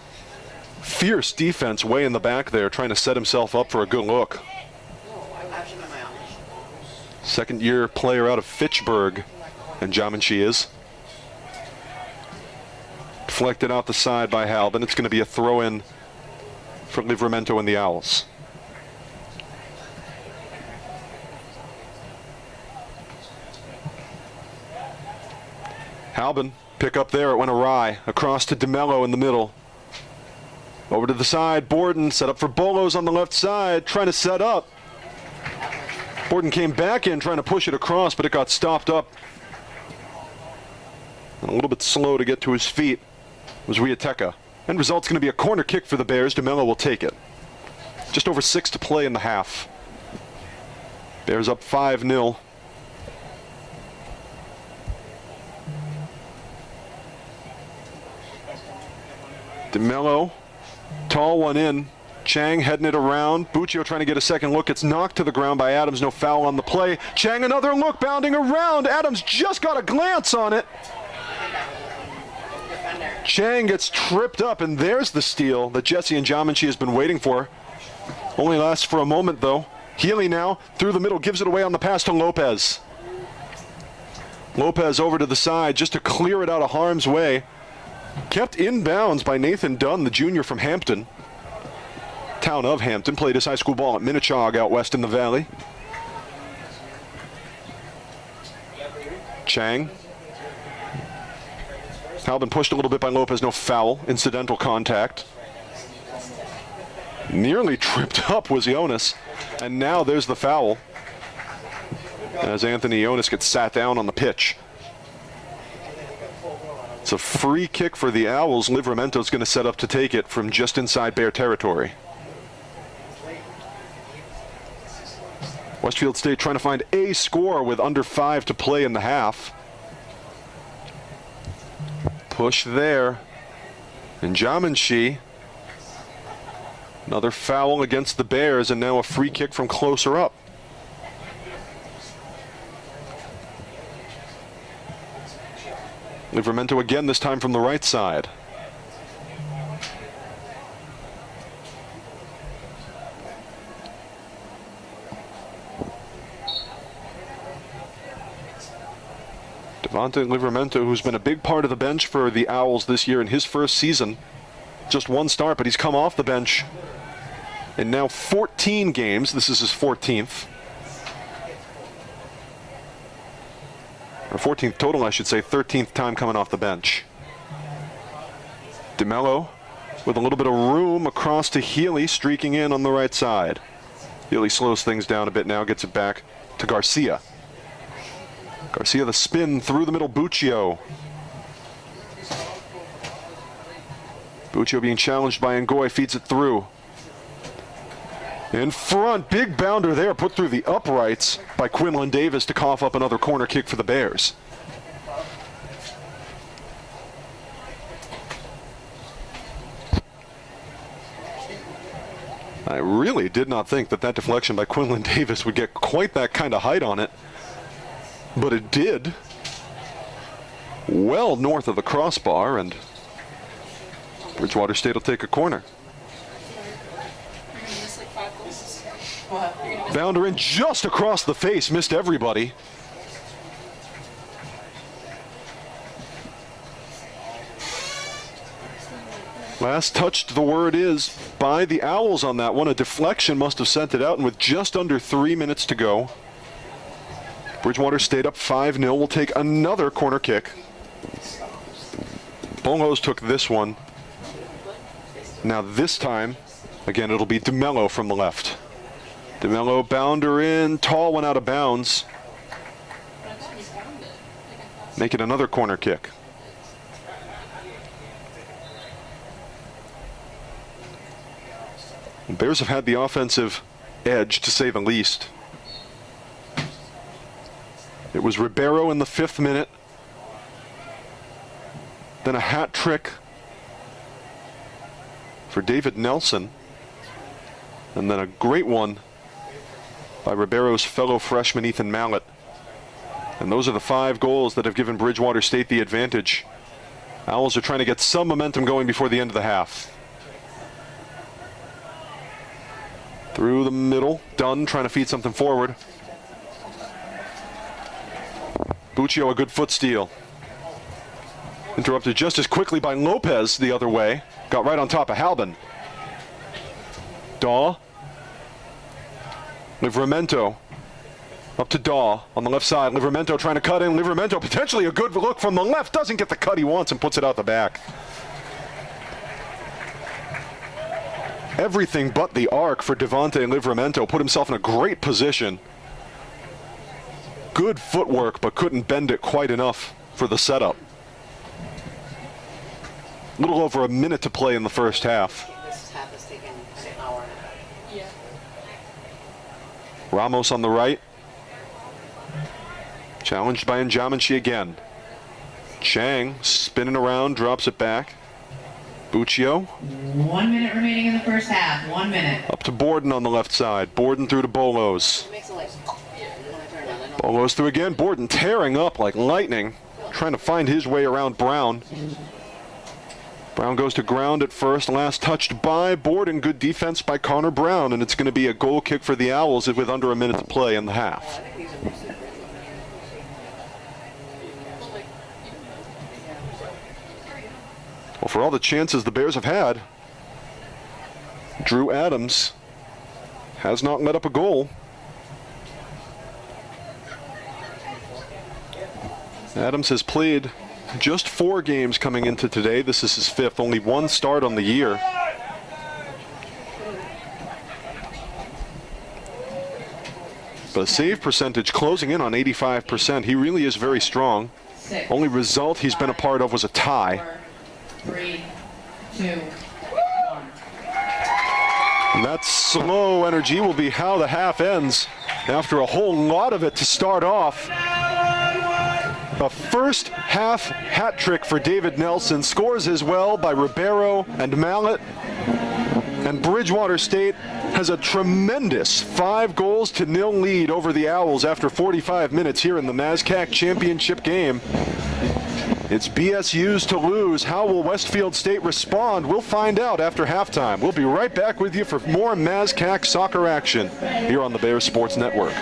fierce defense way in the back there, trying to set himself up for a good look. Second-year player out of Fitchburg, and Jamanshi is. Deflected out the side by Halvin. It's going to be a throw-in for Livramento and the Owls. Halvin, pick up there, it went awry. Across to DeMello in the middle. Over to the side, Borden set up for Bolos on the left side, trying to set up. Borden came back in, trying to push it across, but it got stopped up. And a little bit slow to get to his feet was Witeka. End result's going to be a corner kick for the Bears. DeMello will take it. Just over 6 to play in the half. Bears up 5-0. DeMello, tall one in. Chang heading it around. Buccio trying to get a second look. It's knocked to the ground by Adams. No foul on the play. Chang another look, bounding around. Adams just got a glance on it. Chang gets tripped up, and there's the steal that Jesse and Jamanshi has been waiting for. Only lasts for a moment, though. Healy now through the middle, gives it away on the pass to Lopez. Lopez over to the side just to clear it out of harm's way. Kept in bounds by Nathan Dunn, the junior from Hampton. Town of Hampton, played his high school ball at Minnechaug out west in the valley. Chang. Halbin pushed a little bit by Lopez, no foul, incidental contact. Nearly tripped up was Jonas, and now there's the foul as Anthony Jonas gets sat down on the pitch. It's a free kick for the Owls. Livramento's going to set up to take it from just inside Bear territory. Westfield State trying to find a score with under 5 to play in the half. Push there. And Jamanshi. Another foul against the Bears, and now a free kick from closer up. Livramento again, this time from the right side. Devontae Livramento, who's been a big part of the bench for the Owls this year in his first season. Just one start, but he's come off the bench in now 14 games. This is his 14th. Or 14th total, I should say. 13th time coming off the bench. DeMello with a little bit of room across to Healy, streaking in on the right side. Healy slows things down a bit now, gets it back to Garcia. Garcia the spin through the middle, Buccio. Buccio being challenged by Ngoy, feeds it through. In front, big bounder there, put through the uprights by Quinlan Davis to cough up another corner kick for the Bears. I really did not think that that deflection by Quinlan Davis would get quite that kind of height on it, but it did. Well north of the crossbar, and Bridgewater State will take a corner. Bounder in just across the face, missed everybody. Last touched, the word is, by the Owls on that one. A deflection must have sent it out, and with just under 3 minutes to go, Bridgewater State up 5-0. Will take another corner kick. Bolos took this one. Now this time, again, it'll be DeMello from the left. DeMello, bounder in, tall one out of bounds. Make it another corner kick. The Bears have had the offensive edge, to say the least. It was Ribeiro in the 5th minute. Then a hat trick for David Nelson. And then a great one by Ribeiro's fellow freshman Ethan Mallett. And those are the 5 goals that have given Bridgewater State the advantage. Owls are trying to get some momentum going before the end of the half. Through the middle, Dunn trying to feed something forward. Buccio, a good foot steal. Interrupted just as quickly by Lopez the other way. Got right on top of Halbin. Daw. Livramento up to Daw on the left side. Livramento trying to cut in. Livramento potentially a good look from the left. Doesn't get the cut he wants and puts it out the back. Everything but the arc for Devontae Livramento. Put himself in a great position. Good footwork, but couldn't bend it quite enough for the setup. A little over a minute to play in the first half. This half has taken an hour. Yeah. Ramos on the right. Challenged by Njamanshi again. Chang spinning around, drops it back. Buccio. 1 minute remaining in the first half. 1 minute. Up to Borden on the left side. Borden through to Bolos. Makes it like, Bolos through again. Borden tearing up like lightning. Trying to find his way around Brown. Brown goes to ground at first. Last touched by Borden. Good defense by Connor Brown. And it's going to be a goal kick for the Owls with under a minute to play in the half. Well, for all the chances the Bears have had, Drew Adams has not let up a goal. Adams has played just 4 games coming into today. This is his 5th, only 1 start on the year. But a save percentage closing in on 85%. He really is very strong. 6, Only result he's been a part of was a tie. 4, 3, 2, 1. And that slow energy will be how the half ends after a whole lot of it to start off. A first half hat trick for David Nelson. Scores as well by Ribeiro and Mallet. And Bridgewater State has a tremendous 5-0 lead over the Owls after 45 minutes here in the MASCAC Championship Game. It's BSU's to lose. How will Westfield State respond? We'll find out after halftime. We'll be right back with you for more MASCAC soccer action here on the Bears Sports Network.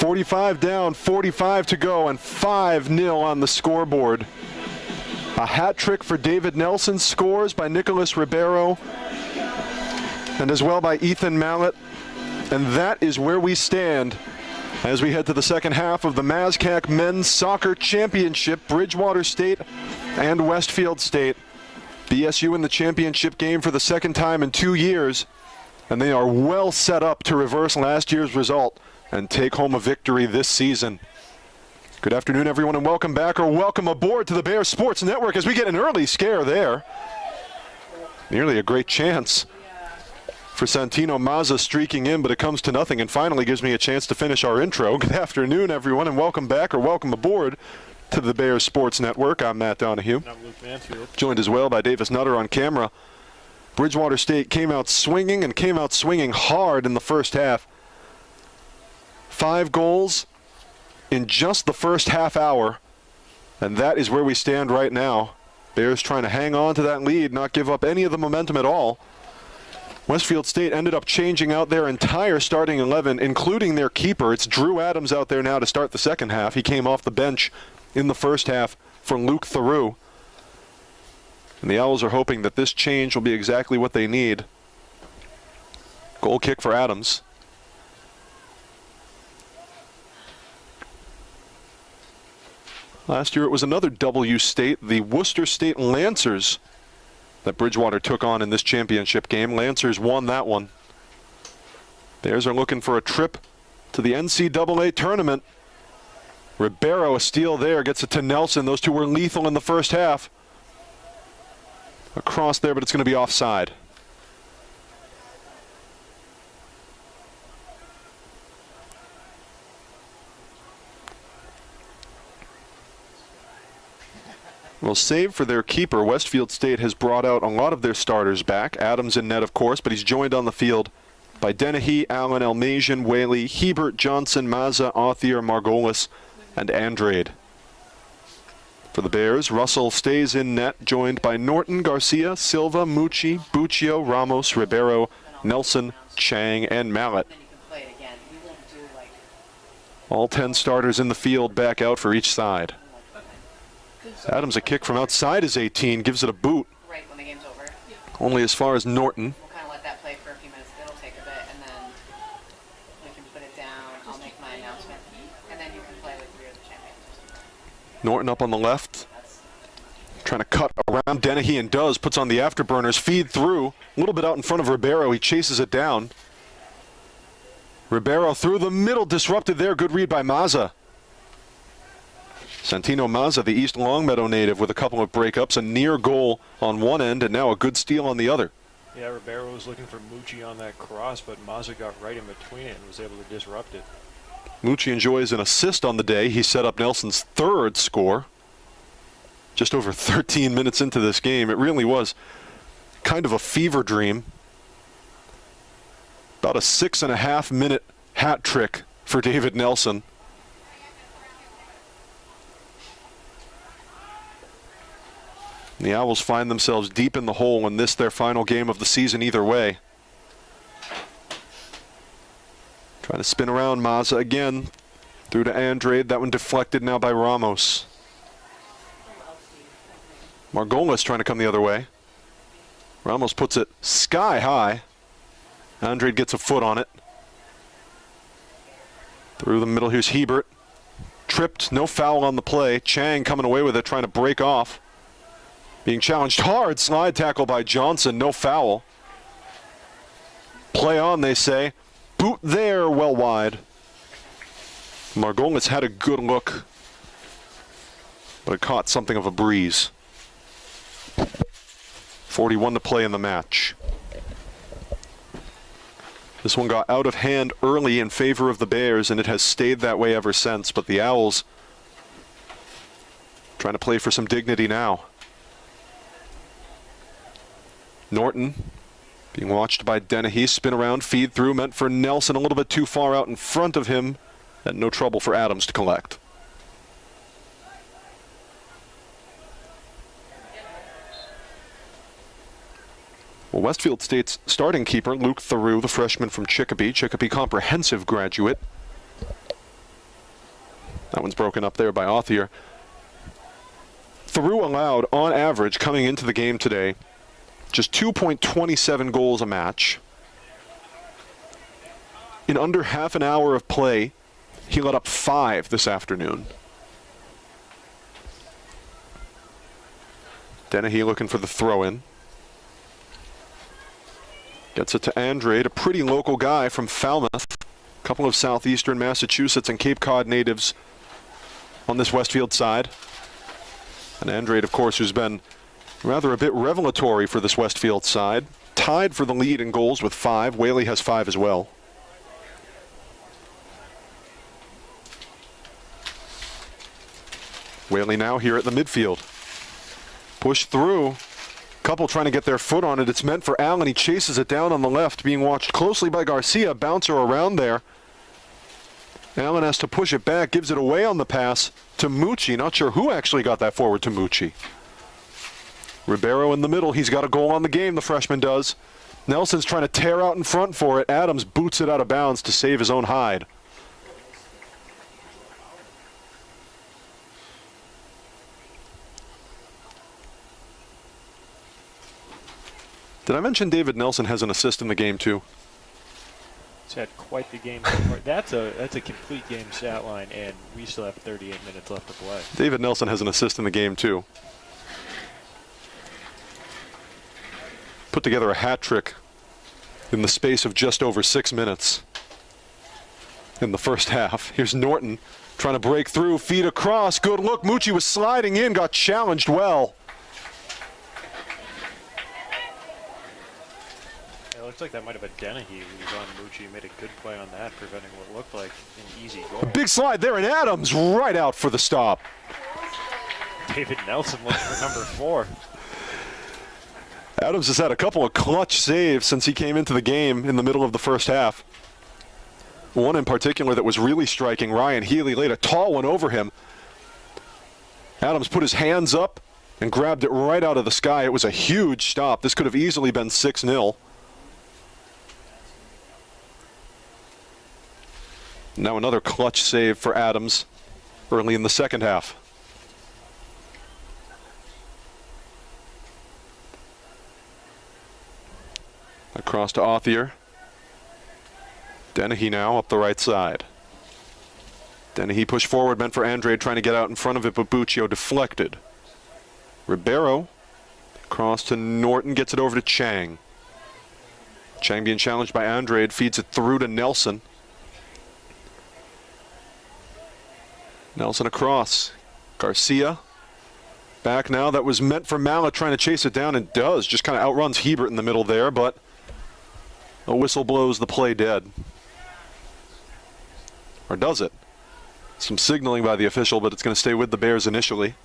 45 down, 45 to go, and 5-0 on the scoreboard. A hat trick for David Nelson, scores by Nicholas Ribeiro, and as well by Ethan Mallett. And that is where we stand as we head to the second half of the MASCAC Men's Soccer Championship. Bridgewater State and Westfield State. BSU in the championship game for the second time in 2 years, and they are well set up to reverse last year's result and take home a victory this season. Good afternoon, everyone, and welcome back, or welcome aboard to the Bears Sports Network as we get an early scare there. Nearly a great chance for Santino Mazza streaking in, but it comes to nothing and finally gives me a chance to finish our intro. Good afternoon, everyone, and welcome back, or welcome aboard to the Bears Sports Network. I'm Matt Donahue. I'm Luke Manfield. Joined as well by Davis Nutter on camera. Bridgewater State came out swinging and came out swinging hard in the first half. 5 goals in just the first half hour, and that is where we stand right now. Bears trying to hang on to that lead, not give up any of the momentum at all. Westfield State ended up changing out their entire starting 11, including their keeper. It's Drew Adams out there now to start the second half. He came off the bench in the first half for Luke Theroux. And the Owls are hoping that this change will be exactly what they need. Goal kick for Adams. Last year it was another W State, the Worcester State Lancers, that Bridgewater took on in this championship game. Lancers won that one. Bears are looking for a trip to the NCAA tournament. Ribeiro, a steal there, gets it to Nelson. Those two were lethal in the first half. Across there, but it's going to be offside. Well, save for their keeper, Westfield State has brought out a lot of their starters back. Adams in net, of course, but he's joined on the field by Dennehy, Allen, Elmasian, Whaley, Hebert, Johnson, Mazza, Authier, Margolis, and Andrade. For the Bears, Russell stays in net, joined by Norton, Garcia, Silva, Mucci, Buccio, Ramos, Ribeiro, Nelson, Chang, and Mallett. Then you can play it again. We won't do like All 10 starters in the field back out for each side. Adams, a kick from outside his 18, gives it a boot. right when the game's over. Only as far as Norton. We'll kind of let that play for a few minutes. It'll take a bit, and then we can put it down. I'll make my announcement, and then you can play like we are the champions or something. Norton up on the left, That's trying to cut around Dennehy, and does. Puts on the afterburners, feed through. A little bit out in front of Ribeiro. He chases it down. Ribeiro through the middle, disrupted there. Good read by Mazza. Santino Mazza, the East Longmeadow native, with a couple of breakups, a near goal on one end, and now a good steal on the other. Yeah, Ribeiro was looking for Mucci on that cross, but Mazza got right in between it and was able to disrupt it. Mucci enjoys an assist on the day. He set up Nelson's third score. Just over 13 minutes into this game. It really was kind of a fever dream. About a 6.5-minute hat trick for David Nelson. The Owls find themselves deep in the hole in this, their final game of the season either way. Trying to spin around Mazza again. Through to Andrade. That one deflected now by Ramos. Margolis trying to come the other way. Ramos puts it sky high. Andrade gets a foot on it. Through the middle, here's Hebert. Tripped, no foul on the play. Chang coming away with it, trying to break off. Being challenged hard, slide tackle by Johnson, no foul. Play on, they say. Boot there, well wide. Margolis had a good look, but it caught something of a breeze. 41 to play in the match. This one got out of hand early in favor of the Bears, and it has stayed that way ever since, but the Owls trying to play for some dignity now. Norton being watched by Dennehy. Spin around, feed through, meant for Nelson, a little bit too far out in front of him, and no trouble for Adams to collect. Well, Westfield State's starting keeper, Luke Theroux, the freshman from Chicopee Comprehensive graduate, That one's broken up there by Othier. Threw allowed, on average, coming into the game today, just 2.27 goals a match. In under half an hour of play, he let up 5 this afternoon. Dennehy looking for the throw-in. Gets it to Andrade, a pretty local guy from Falmouth. A couple of southeastern Massachusetts and Cape Cod natives on this Westfield side. And Andrade, of course, who's been rather a bit revelatory for this Westfield side. Tied for the lead in goals with 5. Whaley has 5 as well. Whaley now here at the midfield. Push through. Couple trying to get their foot on it. It's meant for Allen. He chases it down on the left, being watched closely by Garcia. Bouncer around there. Allen has to push it back, gives it away on the pass to Mucci. Not sure who actually got that forward to Mucci. Ribeiro in the middle. He's got a goal on the game, the freshman does. Nelson's trying to tear out in front for it. Adams boots it out of bounds to save his own hide. Did I mention David Nelson has an assist in the game too? He's had quite the game so far. That's a complete game stat line, and we still have 38 minutes left to play. David Nelson has an assist in the game too. Put together a hat trick in the space of just over 6 minutes in the first half. Here's Norton trying to break through, feed across, good look. Mucci was sliding in, got challenged well. It looks like that might have been Dennehy who was on Mucci. He made a good play on that, preventing what looked like an easy goal. Big slide there, and Adams right out for the stop. David Nelson looking for number 4. Adams has had a couple of clutch saves since he came into the game in the middle of the first half. One in particular that was really striking. Ryan Healy laid a tall one over him. Adams put his hands up and grabbed it right out of the sky. It was a huge stop. This could have easily been 6-0. Now another clutch save for Adams early in the second half. Across to Othier. Dennehy now up the right side. Dennehy pushed forward, meant for Andrade, trying to get out in front of it, but Buccio deflected. Ribeiro across to Norton, gets it over to Chang. Chang being challenged by Andrade, feeds it through to Nelson. Nelson across. Garcia back now. That was meant for Mallet, trying to chase it down, and does. Just kind of outruns Hebert in the middle there, but a whistle blows the play dead. Or does it? Some signaling by the official, but it's going to stay with the Bears initially.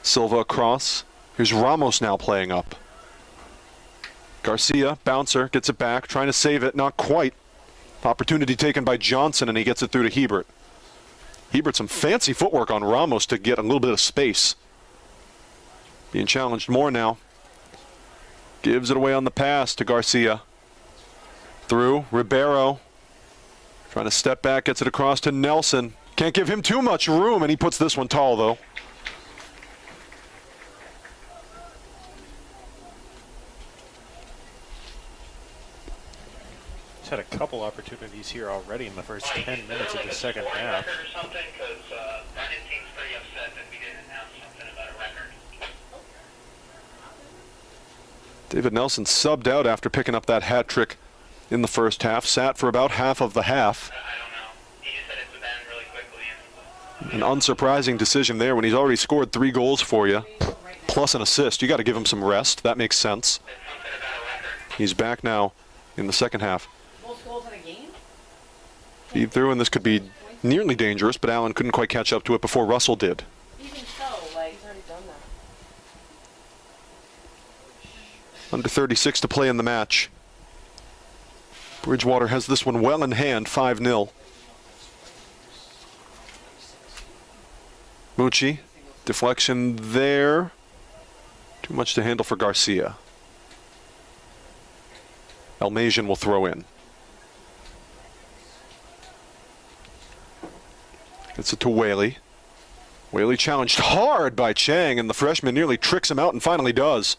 Silva across. Here's Ramos now playing up. Garcia, bouncer, gets it back, trying to save it, not quite. Opportunity taken by Johnson, and he gets it through to Hebert. Hebert, some fancy footwork on Ramos to get a little bit of space. Being challenged more now. Gives it away on the pass to Garcia. Through, Ribeiro. Trying to step back, gets it across to Nelson. Can't give him too much room, and he puts this one tall, though. He's had a couple opportunities here already in the first 10 minutes of the second half. David Nelson subbed out after picking up that hat trick in the first half. Sat for about half of the half. An unsurprising decision there when he's already scored 3 goals for you, plus an assist. You got to give him some rest. That makes sense. He's back now in the second half. Most goals in a game? Feed through, and this could be nearly dangerous, but Allen couldn't quite catch up to it before Russell did. Even so, like, he's already done that. Under 36 to play in the match. Bridgewater has this one well in hand, 5-0. Mucci, deflection there. Too much to handle for Garcia. Almasian will throw in. Gets it to Whaley. Whaley challenged hard by Chang, and the freshman nearly tricks him out and finally does.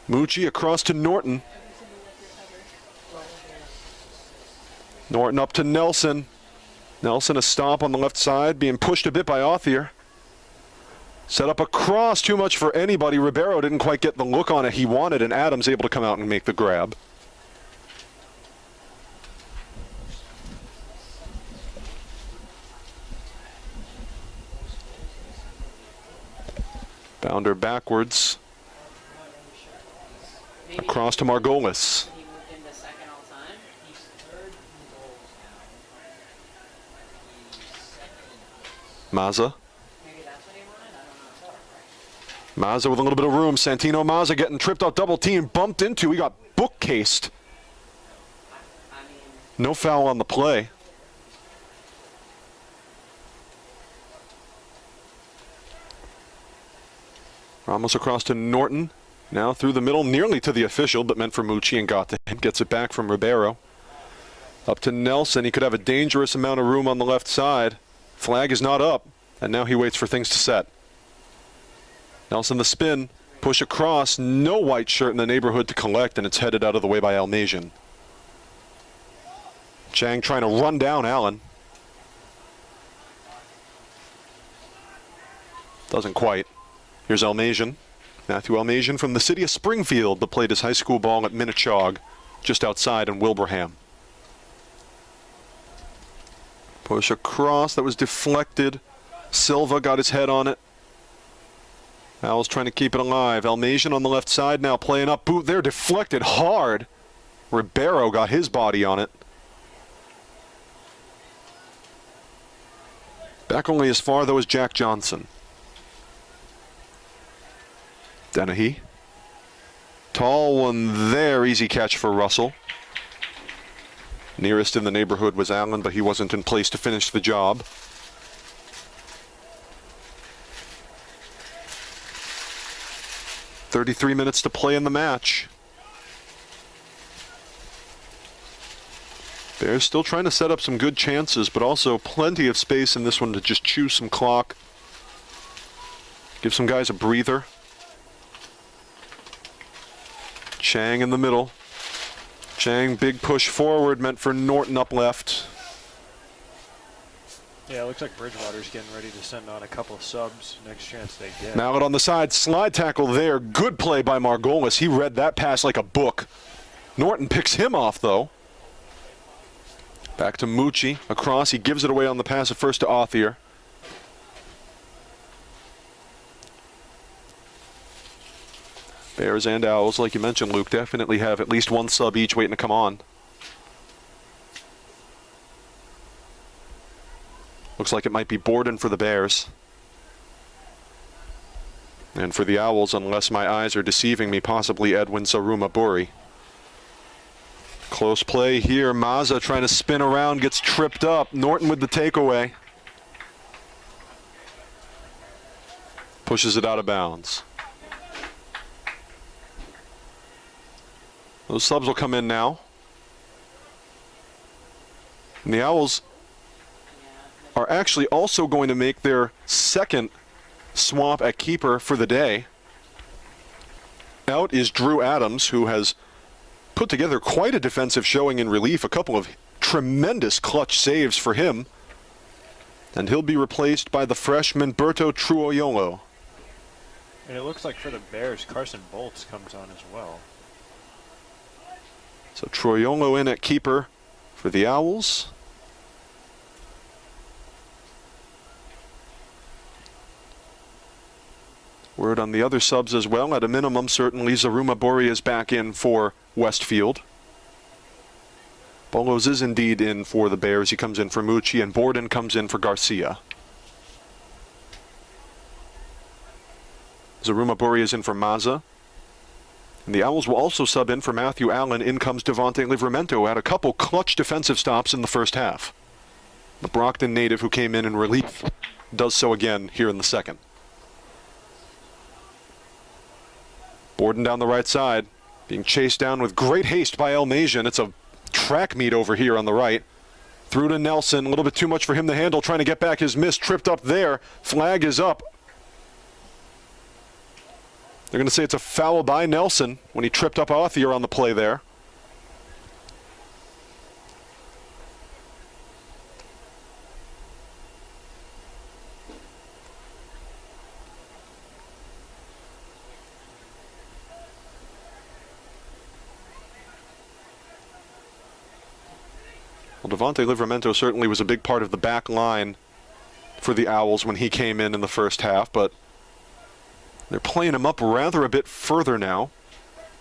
Mucci across to Norton. Norton up to Nelson. Nelson a stop on the left side, being pushed a bit by Authier. Set up a cross, too much for anybody. Ribeiro didn't quite get the look on it he wanted, and Adams able to come out and make the grab. Bounder backwards. Across to Margolis. He moved into second all time. Mazza. Maybe that's what he wanted. I don't know. Mazza with a little bit of room. Santino Mazza getting tripped up, double team, bumped into. He got bookcased. I mean, No foul on the play. Ramos across to Norton. Now through the middle, nearly to the official, but meant for Mucci and got to him. Gets it back from Ribeiro. Up to Nelson. He could have a dangerous amount of room on the left side. Flag is not up, and now he waits for things to set. Nelson the spin. Push across. No white shirt in the neighborhood to collect, and it's headed out of the way by Almasian. Chang trying to run down Allen. Doesn't quite. Here's Almasian. Matthew Almasian from the city of Springfield, but played his high school ball at Minnechaug, just outside in Wilbraham. Push across, that was deflected. Silva got his head on it. Owls trying to keep it alive. Almasian on the left side now playing up. Boot there, deflected hard. Ribeiro got his body on it. Back only as far, though, as Jack Johnson. Dennehy. Tall one there, easy catch for Russell. Nearest in the neighborhood was Allen, but he wasn't in place to finish the job. .33 minutes to play in the match. Bears still trying to set up some good chances, but also plenty of space in this one to just chew some clock. Give some guys a breather. Chang in the middle. Chang, big push forward, meant for Norton up left. Yeah, it looks like Bridgewater's getting ready to send on a couple of subs. Next chance they get. Now out on the side, slide tackle there. Good play by Margolis. He read that pass like a book. Norton picks him off, though. Back to Mucci. Across, he gives it away on the pass at first to Authier. Bears and Owls, like you mentioned, Luke, definitely have at least one sub each waiting to come on. Looks like it might be Borden for the Bears. And for the Owls, unless my eyes are deceiving me, possibly Edwin Saruma-Buri. Close play here. Mazza trying to spin around, gets tripped up. Norton with the takeaway. Pushes it out of bounds. Those subs will come in now. And the Owls are actually also going to make their second swap at keeper for the day. Out is Drew Adams, who has put together quite a defensive showing in relief. A couple of tremendous clutch saves for him. And he'll be replaced by the freshman Berto Truoiolo. And it looks like for the Bears, Carson Bolts comes on as well. So Truoiolo in at keeper for the Owls. Word on the other subs as well. At a minimum, certainly Saruma-Buri is back in for Westfield. Bolos is indeed in for the Bears. He comes in for Mucci, and Borden comes in for Garcia. Saruma-Buri is in for Mazza. And the Owls will also sub in for Matthew Allen. In comes Devontae Livramento at a couple clutch defensive stops in the first half. The Brockton native who came in relief does so again here in the second. Borden down the right side, being chased down with great haste by Almasian. It's a track meet over here on the right. Through to Nelson, a little bit too much for him to handle, trying to get back his miss, tripped up there. Flag is up. They're going to say it's a foul by Nelson when he tripped up Authier on the play there. Well, Devontae Livramento certainly was a big part of the back line for the Owls when he came in the first half, but they're playing him up rather a bit further now.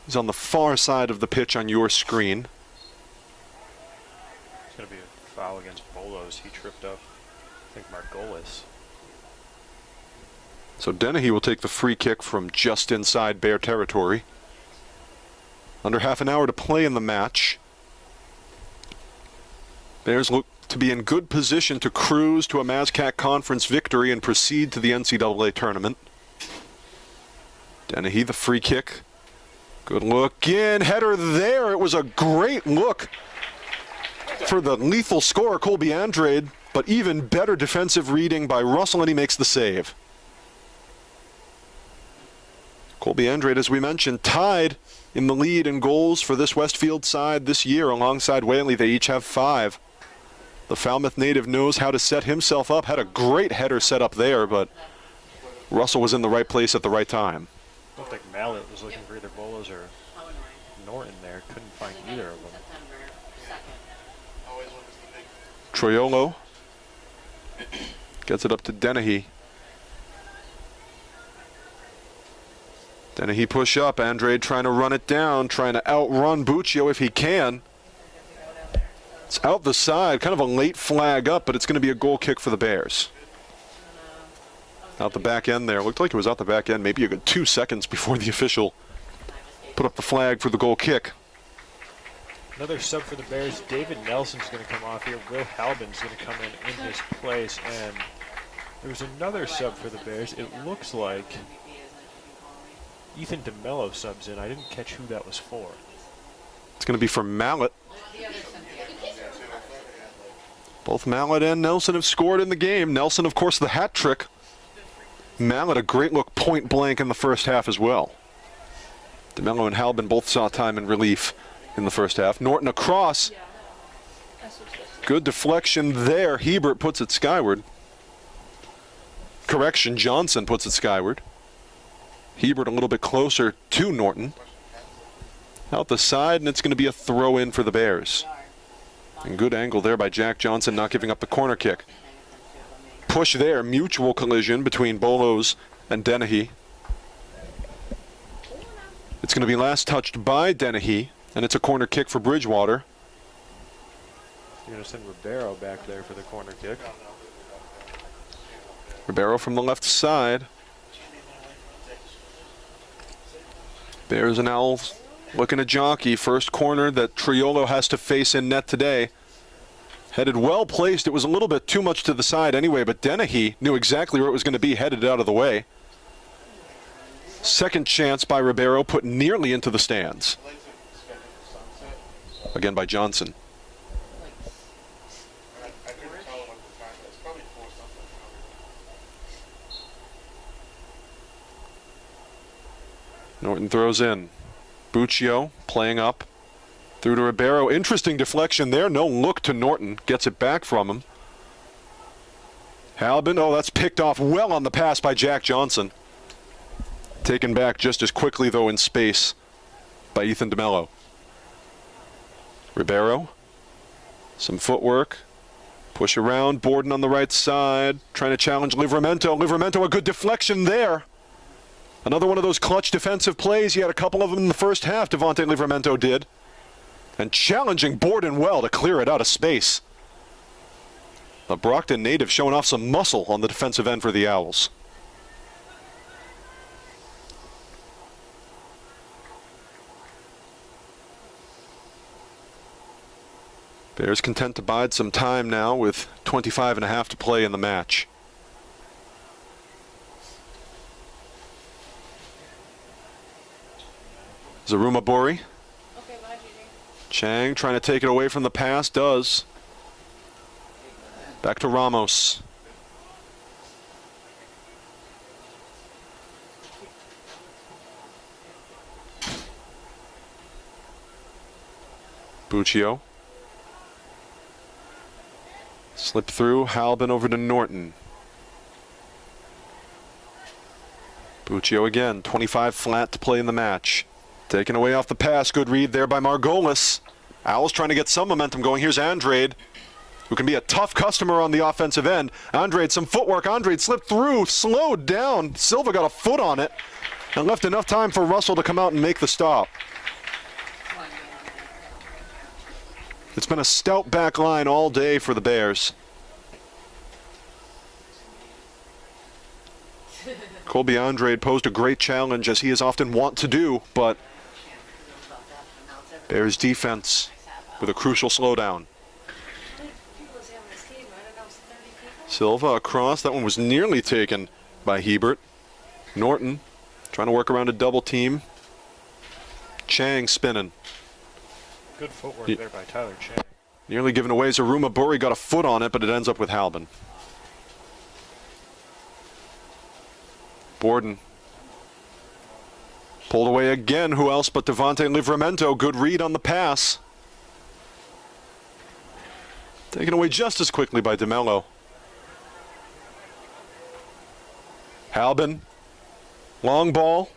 He's on the far side of the pitch on your screen. It's going to be a foul against Bolos. He tripped up, I think, Margolis. So Dennehy will take the free kick from just inside Bear territory. Under half an hour to play in the match. Bears look to be in good position to cruise to a MASCAC conference victory and proceed to the NCAA tournament. Dennehy, the free kick. Good look in, header there. It was a great look for the lethal scorer, Colby Andrade, but even better defensive reading by Russell, and he makes the save. Colby Andrade, as we mentioned, tied in the lead in goals for this Westfield side this year alongside Whaley. They each have 5. The Falmouth native knows how to set himself up. Had a great header set up there, but Russell was in the right place at the right time. Looked like Mallet was looking for either Bolos or Norton there. Couldn't find either of them. Troiolo gets it up to Dennehy. Dennehy push up. Andrade trying to run it down, trying to outrun Buccio if he can. It's out the side, kind of a late flag up, but it's going to be a goal kick for the Bears. Out the back end there. Looked like it was out the back end, maybe a good 2 seconds before the official put up the flag for the goal kick. Another sub for the Bears. David Nelson's going to come off here. Will Halbin's going to come in his place. And there's another sub for the Bears. It looks like Ethan DeMello subs in. I didn't catch who that was for. It's going to be for Mallet. Both Mallet and Nelson have scored in the game. Nelson, of course, the hat trick. Mallet, a great look point blank in the first half as well. DeMello and Halbin both saw time in relief in the first half. Norton across. Good deflection there. Hebert puts it skyward. Correction, Johnson puts it skyward. Hebert a little bit closer to Norton. Out the side, and it's going to be a throw in for the Bears. And good angle there by Jack Johnson, not giving up the corner kick. Push there, mutual collision between Bolos and Dennehy. It's going to be last touched by Dennehy, and it's a corner kick for Bridgewater. You're going to send Ribeiro back there for the corner kick. Ribeiro from the left side. Bears and Owls looking at jockey. First corner that Troiolo has to face in net today. Headed well placed. It was a little bit too much to the side anyway, but Dennehy knew exactly where it was going to be, headed out of the way. Second chance by Ribeiro, put nearly into the stands. Again by Johnson. Norton throws in. Buccio playing up. Through to Ribeiro. Interesting deflection there. No look to Norton. Gets it back from him. Halbin. Oh, that's picked off well on the pass by Jack Johnson. Taken back just as quickly, though, in space by Ethan DeMello. Ribeiro. Some footwork. Push around. Borden on the right side. Trying to challenge Livramento. Livramento, a good deflection there. Another one of those clutch defensive plays. He had a couple of them in the first half, Devontae Livramento did. And challenging Borden well to clear it out of space. The Brockton native showing off some muscle on the defensive end for the Owls. Bears content to bide some time now with 25.5 to play in the match. Zaruma Bori. Chang trying to take it away from the pass, does. Back to Ramos. Buccio. Slip through, Halbin over to Norton. Buccio again, 25 flat to play in the match. Taken away off the pass, good read there by Margolis. Owls trying to get some momentum going. Here's Andrade, who can be a tough customer on the offensive end. Andrade, some footwork. Andrade slipped through, slowed down. Silva got a foot on it and left enough time for Russell to come out and make the stop. It's been a stout back line all day for the Bears. Colby Andrade posed a great challenge, as he is often wont to do, but Bears defense with a crucial slowdown. Silva across. That one was nearly taken by Hebert. Norton trying to work around a double team. Chang spinning. Good footwork there by Tyler Chang. Nearly given away. Zaruma Buri got a foot on it, but it ends up with Halbin. Borden pulled away again. Who else but Devontae Livramento? Good read on the pass. Taken away just as quickly by DeMello. Halbin. Long ball.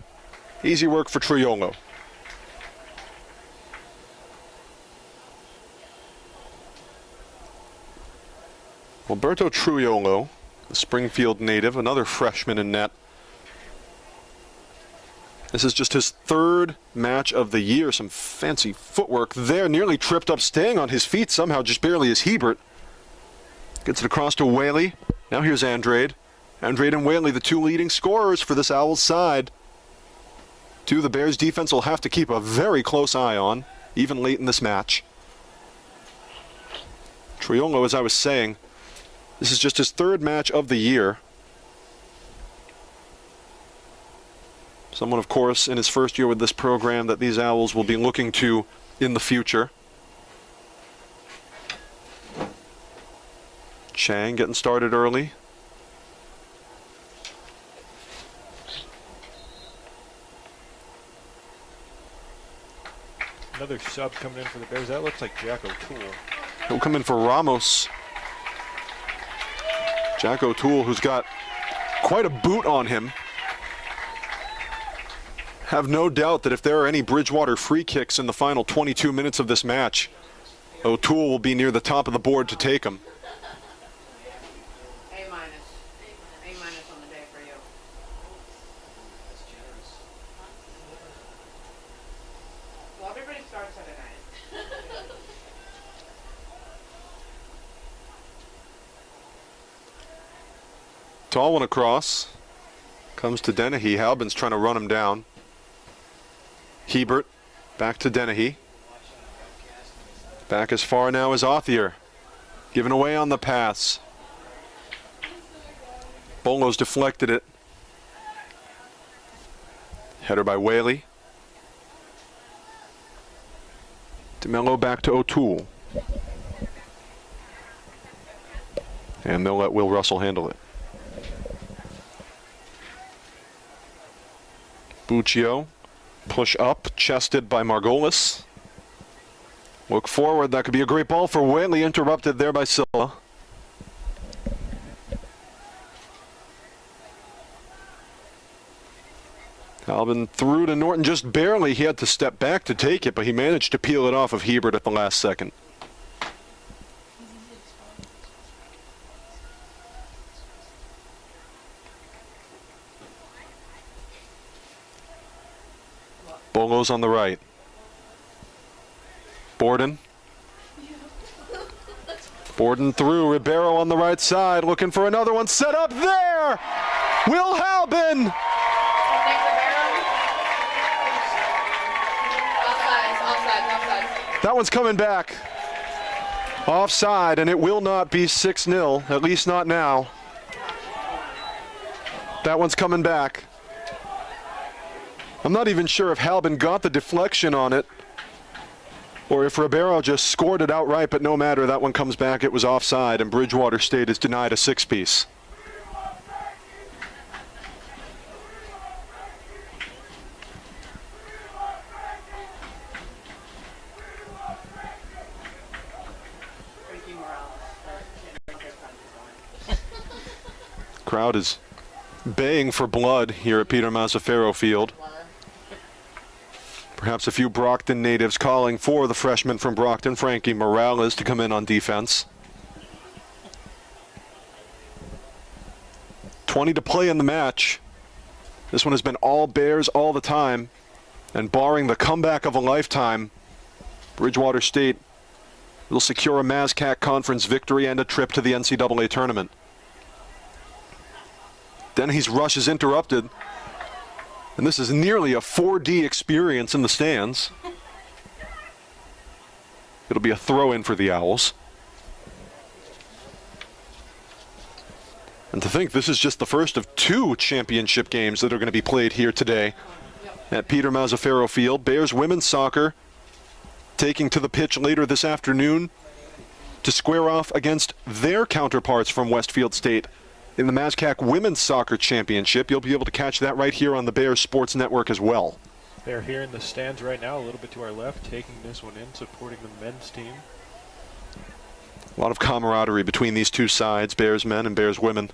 Easy work for Triolo. Alberto Triolo, the Springfield native, another freshman in net. This is just his third match of the year. Some fancy footwork there. Nearly tripped up, staying on his feet somehow, just barely as Hebert. Gets it across to Whaley. Now here's Andrade. Andrade and Whaley, the two leading scorers for this Owls side. Two the Bears defense will have to keep a very close eye on, even late in this match. Triolo, as I was saying, this is just his third match of the year. Someone, of course, in his first year with this program that these Owls will be looking to in the future. Chang getting started early. Another sub coming in for the Bears. That looks like Jack O'Toole. He'll come in for Ramos. Jack O'Toole, who's got quite a boot on him. Have no doubt that if there are any Bridgewater free kicks in the final 22 minutes of this match, O'Toole will be near the top of the board to take them. A minus. A minus on the day for you. Well, everybody starts at a 9. Tall one across. Comes to Dennehy. Halbin's trying to run him down. Hebert back to Dennehy. Back as far now as Othier. Given away on the pass. Bolo's deflected it. Header by Whaley. DeMello back to O'Toole. And they'll let Will Russell handle it. Buccio. Push up, chested by Margolis. Look forward, that could be a great ball for Whaley, interrupted there by Silva. Halbin through to Norton just barely. He had to step back to take it, but he managed to peel it off of Hebert at the last second. Bolo's on the right. Borden. Borden through. Ribeiro on the right side, looking for another one. Set up there! Will Halbin! That one's coming back. Offside, and it will not be 6-0, at least not now. That one's coming back. I'm not even sure if Halbin got the deflection on it. or if Ribeiro just scored it outright, but no matter, that one comes back, it was offside, and Bridgewater State is denied a 6-piece. Crowd is baying for blood here at Peter Mazzaferro Field. Perhaps a few Brockton natives calling for the freshman from Brockton, Frankie Morales, to come in on defense. 20 to play in the match. This one has been all Bears all the time, and barring the comeback of a lifetime, Bridgewater State will secure a MASCAC conference victory and a trip to the NCAA tournament. Dennehy's rush is interrupted, and this is nearly a 4D experience in the stands. It'll be a throw-in for the Owls. And to think this is just the first of 2 championship games that are going to be played here today at Peter Mazzaferro Field. Bears women's soccer taking to the pitch later this afternoon to square off against their counterparts from Westfield State in the MASCAC Women's Soccer Championship. You'll be able to catch that right here on the Bears Sports Network as well. They're here in the stands right now, a little bit to our left, taking this one in, supporting the men's team. A lot of camaraderie between these two sides, Bears men and Bears women.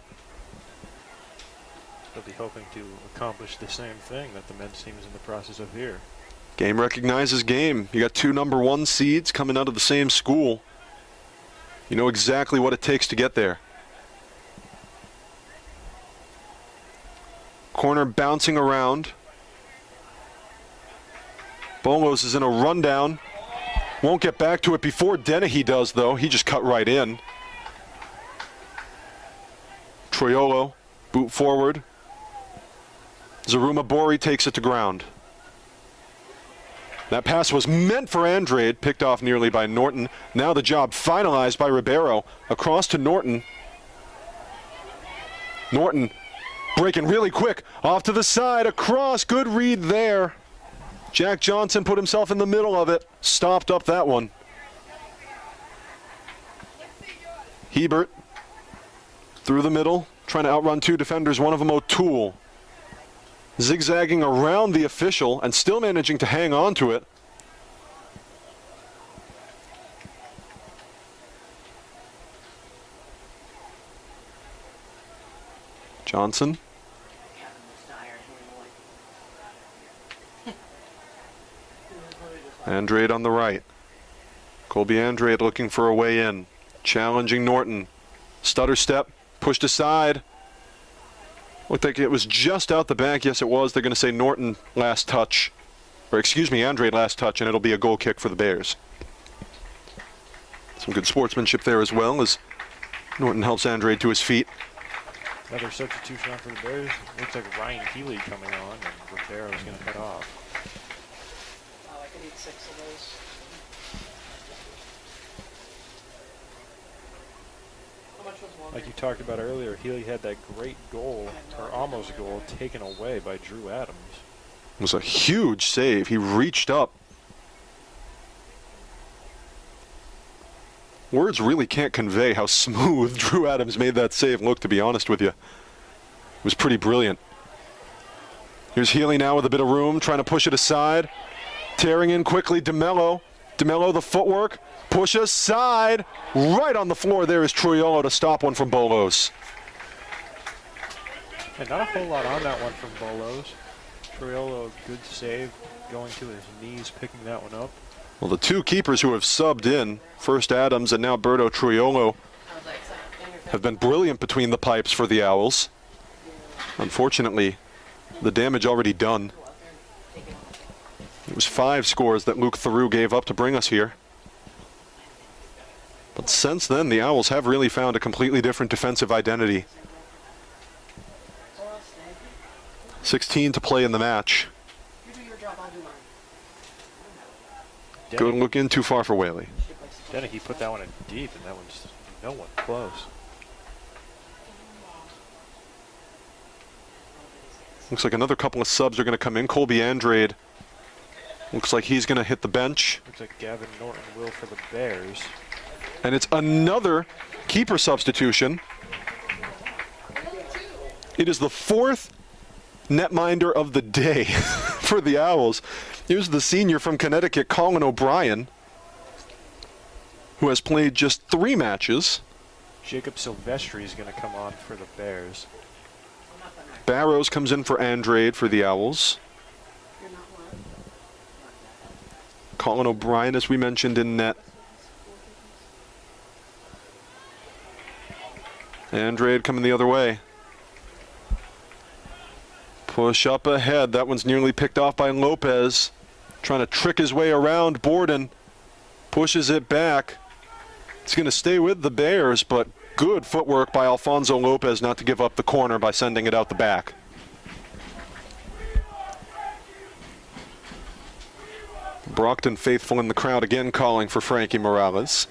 They'll be hoping to accomplish the same thing that the men's team is in the process of here. Game recognizes game. You got 2 number 1 seeds coming out of the same school. You know exactly what it takes to get there. Corner bouncing around. Bolos is in a rundown. Won't get back to it before Dennehy does, though. He just cut right in. Troiolo, boot forward. Zaruma Bori takes it to ground. That pass was meant for Andrade, picked off nearly by Norton. Now the job finalized by Ribeiro. Across to Norton. Norton breaking really quick, off to the side, across, good read there. Jack Johnson put himself in the middle of it, stopped up that one. Hebert through the middle, trying to outrun 2 defenders, one of them O'Toole. Zigzagging around the official and still managing to hang on to it. Johnson. Andrade on the right. Colby Andrade looking for a way in. Challenging Norton. Stutter step, pushed aside. Looked like it was just out the back. Yes, it was. They're going to say Norton last touch. Or excuse me, Andrade last touch, and it'll be a goal kick for the Bears. Some good sportsmanship there as well as Norton helps Andrade to his feet. Another substitution on for the Bears. Looks like Ryan Healy coming on, and Ribeiro is going to cut off. Oh, I could eat 6 of those. How much was one? Like you talked about earlier, Healy had that great goal, or almost goal, taken away by Drew Adams. It was a huge save. He reached up. Words really can't convey how smooth Drew Adams made that save look, to be honest with you. It was pretty brilliant. Here's Healy now with a bit of room, trying to push it aside. Tearing in quickly, DeMello. DeMello, the footwork, push aside. Right on the floor there is Troiolo to stop one from Bolos. And not a whole lot on that one from Bolos. Troiolo, good save, going to his knees, picking that one up. Well, the 2 keepers who have subbed in, first Adams and now Berto Troiolo, have been brilliant between the pipes for the Owls. Unfortunately, the damage already done. It was 5 scores that Luke Theroux gave up to bring us here. But since then, the Owls have really found a completely different defensive identity. 16 to play in the match. Good look in, too far for Whaley. Dennehy put that one in deep, and that one's no one close. Looks like another couple of subs are going to come in. Colby Andrade Looks like he's going to hit the bench. Looks like Gavin Norton will for the Bears. And it's another keeper substitution. It is the fourth netminder of the day for the Owls. Here's the senior from Connecticut, Colin O'Brien, who has played just 3 matches. Jacob Silvestri is going to come on for the Bears. Barrows comes in for Andrade for the Owls. Colin O'Brien, as we mentioned, in net. Andrade coming the other way. Push up ahead. That one's nearly picked off by Lopez. Trying to trick his way around Borden. Pushes it back. It's going to stay with the Bears, but good footwork by Alfonso Lopez not to give up the corner by sending it out the back. Brockton faithful in the crowd again, calling for Frankie Morales.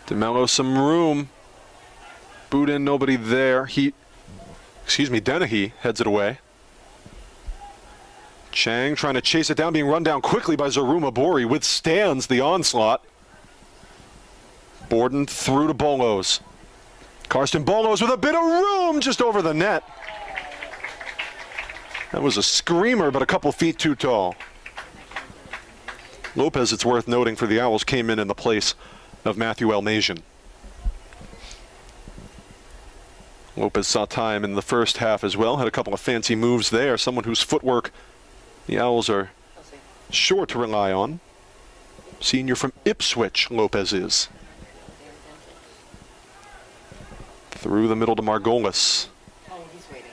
DeMello some room. Boot in, nobody there. Dennehy heads it away. Chang trying to chase it down, being run down quickly by Zaruma Bori, withstands the onslaught. Borden through to Bolos. Karsten Bolos with a bit of room just over the net. That was a screamer, but a couple feet too tall. Lopez, it's worth noting for the Owls, came in the place of Matthew Elmasian. Lopez saw time in the first half as well, had a couple of fancy moves there, someone whose footwork the Owls are sure to rely on. Senior from Ipswich, Lopez is. Through the middle to Margolis. Oh, he's waiting.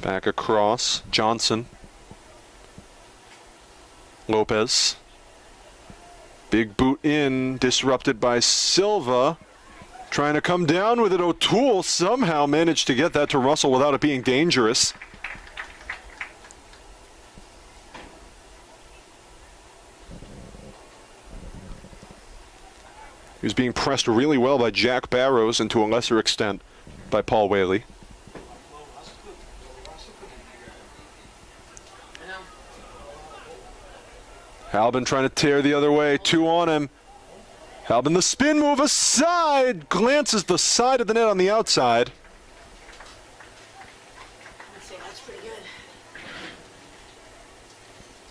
Back across, Johnson. Lopez. Big boot in, disrupted by Silva. Trying to come down with it. O'Toole somehow managed to get that to Russell without it being dangerous. He was being pressed really well by Jack Barrows and to a lesser extent by Paul Whaley. Halbin trying to tear the other way, 2 on him. Halbin the spin move aside, glances the side of the net on the outside. I'd say that's pretty good.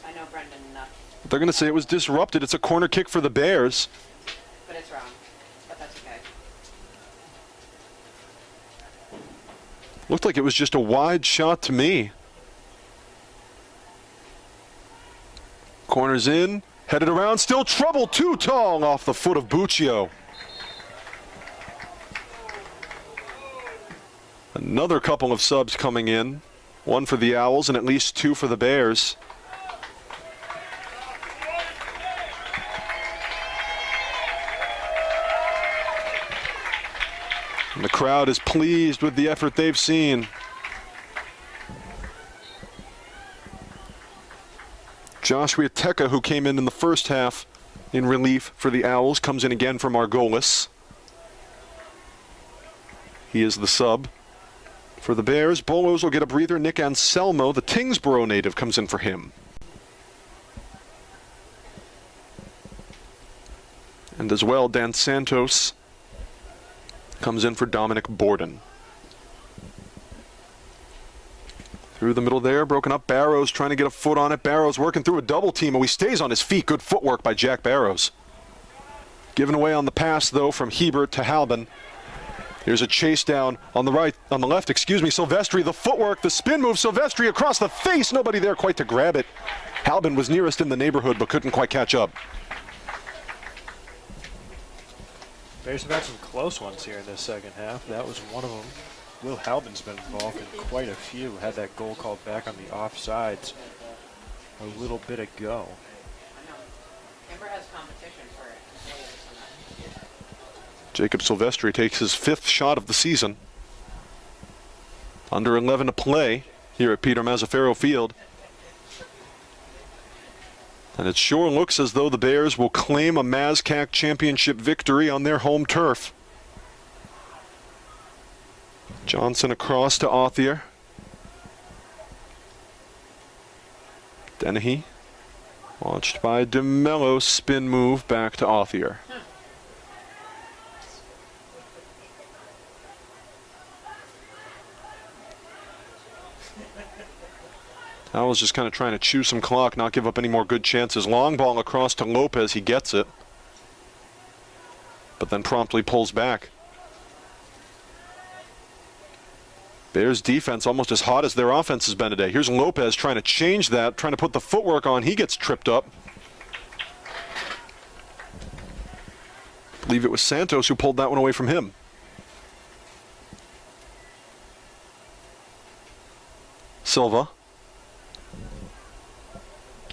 I know Brendan enough, They're going to say it was disrupted. It's a corner kick for the Bears. but it's wrong. But that's okay. Looked like it was just a wide shot to me. Corners in, headed around, still trouble, too tall off the foot of Buccio. Another couple of subs coming in, 1 for the Owls and at least 2 for the Bears. And the crowd is pleased with the effort they've seen. Joshua Teka, who came in the first half in relief for the Owls, comes in again for Margolis. He is the sub for the Bears. Bolos will get a breather. Nick Anselmo, the Tingsboro native, comes in for him. And as well, Dan Santos comes in for Dominic Borden. Through the middle there, broken up. Barrows trying to get a foot on it. Barrows working through a double team, and he stays on his feet. Good footwork by Jack Barrows. Given away on the pass, though, from Hebert to Halbin. Here's a chase down on the left, Silvestri, the footwork, the spin move. Silvestri across the face. Nobody there quite to grab it. Halbin was nearest in the neighborhood, but couldn't quite catch up. Bears have had some close ones here in this second half. That was one of them. Will Halbin's been involved in quite a few. Had that goal called back on the offsides a little bit ago. I know. Amber has competition for it. Jacob Silvestri takes his 5th shot of the season. Under 11 to play here at Peter Mazzaferro Field. And it sure looks as though the Bears will claim a MASCAC Championship victory on their home turf. Johnson across to Authier. Dennehy, watched by DeMello, spin move back to Authier. Owls just kind of trying to chew some clock, not give up any more good chances. Long ball across to Lopez, he gets it, but then promptly pulls back. Bears defense almost as hot as their offense has been today. Here's Lopez trying to change that, trying to put the footwork on. He gets tripped up. I believe it was Santos who pulled that one away from him. Silva.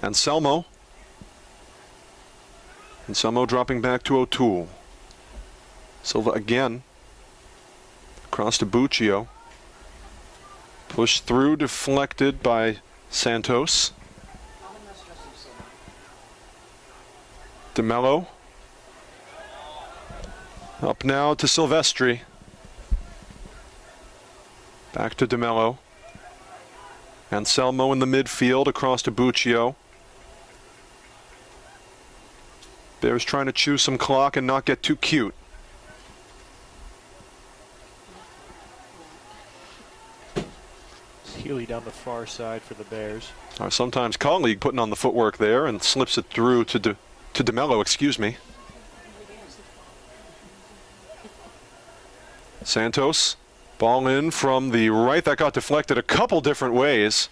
Anselmo. Anselmo dropping back to O'Toole. Silva again. Across to Buccio. Pushed through, deflected by Santos. DeMello. Up now to Silvestri. Back to DeMello. Anselmo in the midfield across to Buccio. Bears trying to chew some clock and not get too cute. Healy down the far side for the Bears. Our sometimes colleague putting on the footwork there and slips it through to DeMello, excuse me. Santos, ball in from the right. That got deflected a couple different ways.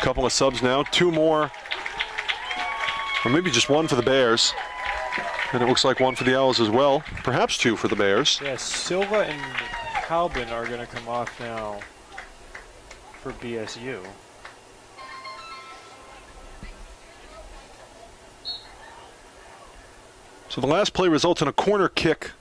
Couple of subs now, two more, or maybe just one for the Bears. And it looks like one for the Owls as well. Perhaps two for the Bears. Yeah, Silva and Halbin are going to come off now for BSU. So the last play results in a corner kick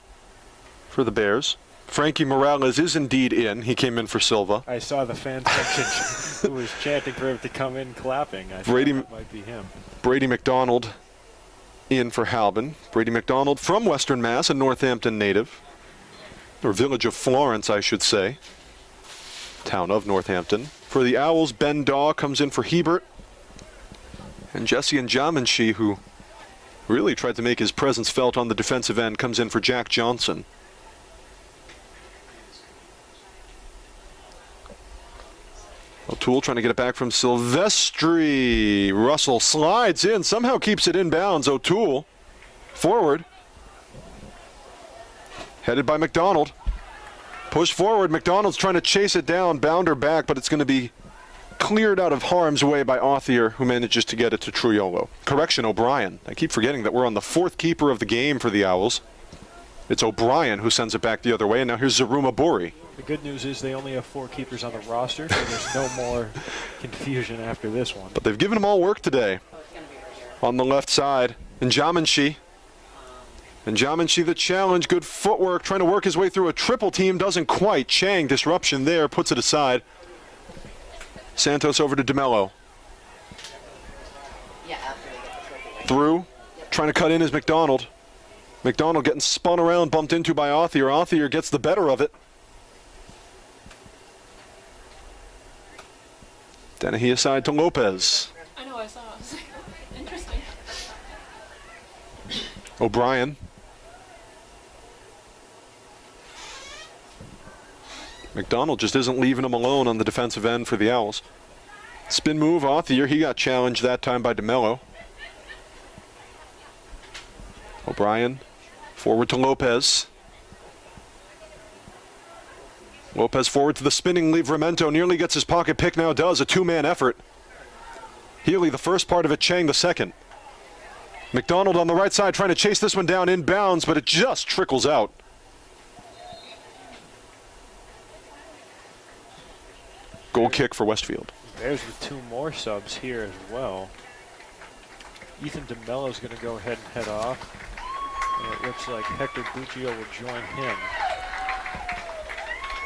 for the Bears. Frankie Morales is indeed in. He came in for Silva. I saw the fan section who was chanting for him to come in clapping. I thought that might be him. Brady McDonald in for Halbin. Brady McDonald from Western Mass, a Northampton native. Or village of Florence, I should say. Town of Northampton. For the Owls, Ben Daw comes in for Hebert. And Jesse Njaminshi, who really tried to make his presence felt on the defensive end, comes in for Jack Johnson. O'Toole trying to get it back from Silvestri. Russell slides in, somehow keeps it inbounds. O'Toole forward. Headed by McDonald. Push forward. McDonald's trying to chase it down, bounder back, but it's going to be cleared out of harm's way by Authier, who manages to get it to Trujillo. Correction, O'Brien. I keep forgetting that we're on the fourth keeper of the game for the Owls. It's O'Brien who sends it back the other way, and now here's Zaruma Bori. The good news is they only have 4 keepers on the roster, so there's no more confusion after this one. But they've given them all work today. On the left side, Njaminshi. Njaminshi the challenge, good footwork, trying to work his way through a triple team, doesn't quite. Chang, disruption there, puts it aside. Santos over to DeMello. Through, trying to cut in is McDonald. McDonald getting spun around, bumped into by Authier. Authier gets the better of it. Dennehy aside to Lopez. I know, I saw. I was like, interesting. O'Brien. McDonald just isn't leaving him alone on the defensive end for the Owls. Spin move, Authier. He got challenged that time by DeMello. O'Brien forward to Lopez. Lopez forward to the spinning Livramento. Nearly gets his pocket pick, now does. A two-man effort. Healy the first part of it, Chang the second. McDonald on the right side trying to chase this one down inbounds, but it just trickles out. Goal kick for Westfield. Bears with 2 more subs here as well. Ethan DeMello's going to go ahead and head off. And it looks like Hector Buccio will join him.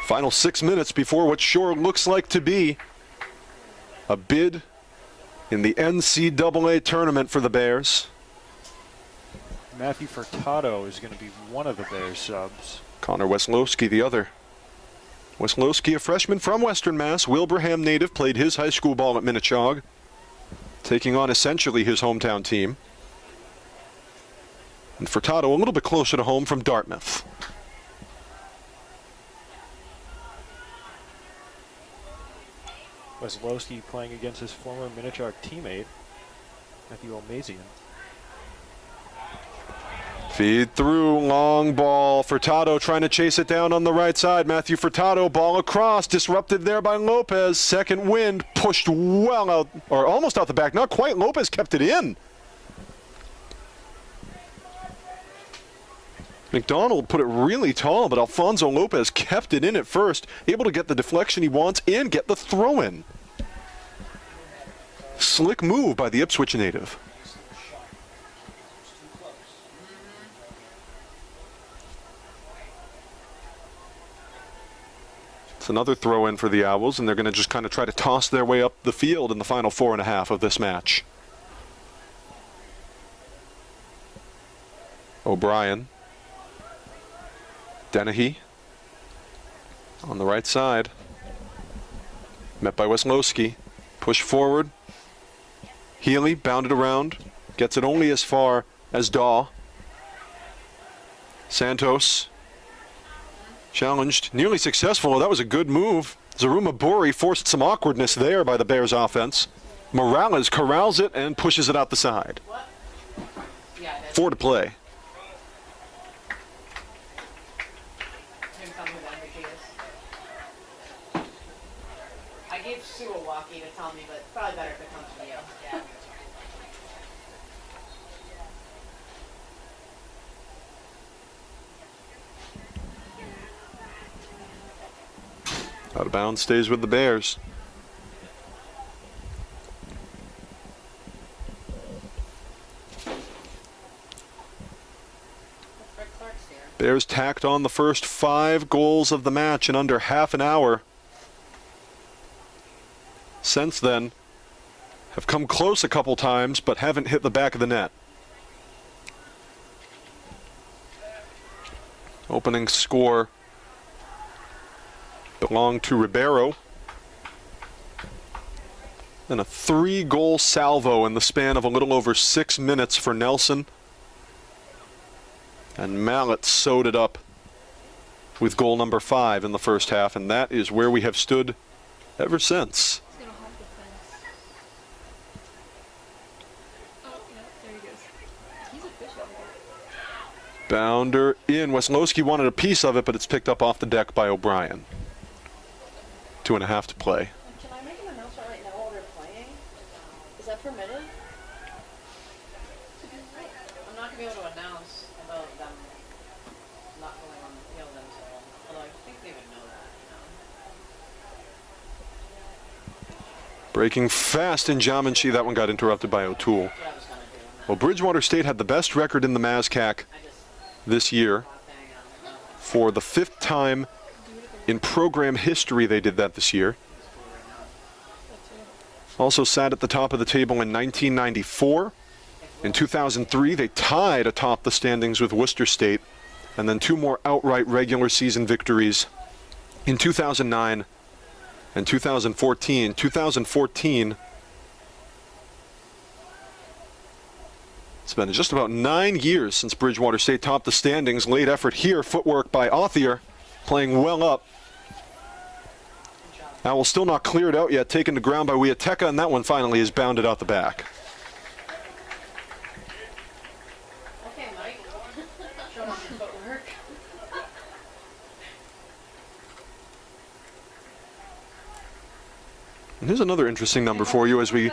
Final 6 minutes before what sure looks like to be a bid in the NCAA tournament for the Bears. Matthew Furtado is going to be one of the Bears subs. Connor Weslowski, the other. Weslowski, a freshman from Western Mass, Wilbraham native, played his high school ball at Minnechaug, taking on essentially his hometown team. And Furtado a little bit closer to home from Dartmouth. Weslowski playing against his former Minnechaug teammate, Matthew Almazian. Feed through, long ball. Furtado trying to chase it down on the right side. Matthew Furtado, ball across, disrupted there by Lopez. Second wind, pushed well out, or almost out the back. Not quite. Lopez kept it in. McDonald put it really tall, but Alfonso Lopez kept it in at first, able to get the deflection he wants and get the throw in. Slick move by the Ipswich native. It's another throw in for the Owls, and they're going to just kind of try to toss their way up the field in the final 4.5 of this match. O'Brien. Dennehy on the right side. Met by Weslowski. Push forward. Healy bounded around. Gets it only as far as Daw. Santos. Challenged. Nearly successful. That was a good move. Zaruma Bori forced some awkwardness there by the Bears offense. Morales corrals it and pushes it out the side. 4 to play. I gave Sue a walkie to tell me, but it's probably better if it comes from you. Yeah. Out of bounds, stays with the Bears. Bears tacked on the first 5 goals of the match in under half an hour. Since then, have come close a couple times, but haven't hit the back of the net. Opening score belonged to Ribeiro. Then a 3-goal salvo in the span of a little over 6 minutes for Nelson. And Mallet sewed it up with goal number 5 in the first half, and that is where we have stood ever since. Bounder in. Weslowski wanted a piece of it, but it's picked up off the deck by O'Brien. 2.5 to play. Can I make an announcement right now while they're playing? Is that permitted? I'm not going to be able to announce about them not going on the field until, although I think they would know that, you know. Breaking fast in Jamanchi. That one got interrupted by O'Toole. Well, Bridgewater State had the best record in the MASCAC this year. For the 5th time in program history they did that this year. Also sat at the top of the table in 1994. In 2003, they tied atop the standings with Worcester State. And then 2 more outright regular season victories in 2009 and 2014. 2014, it's been just about 9 years since Bridgewater State topped the standings. Late effort here, footwork by Othier, playing well up. Owls still not cleared out yet, taken to ground by Wiateka, and that one finally is bounded out the back. Okay, Mike. Show off your footwork. And here's another interesting number for you as we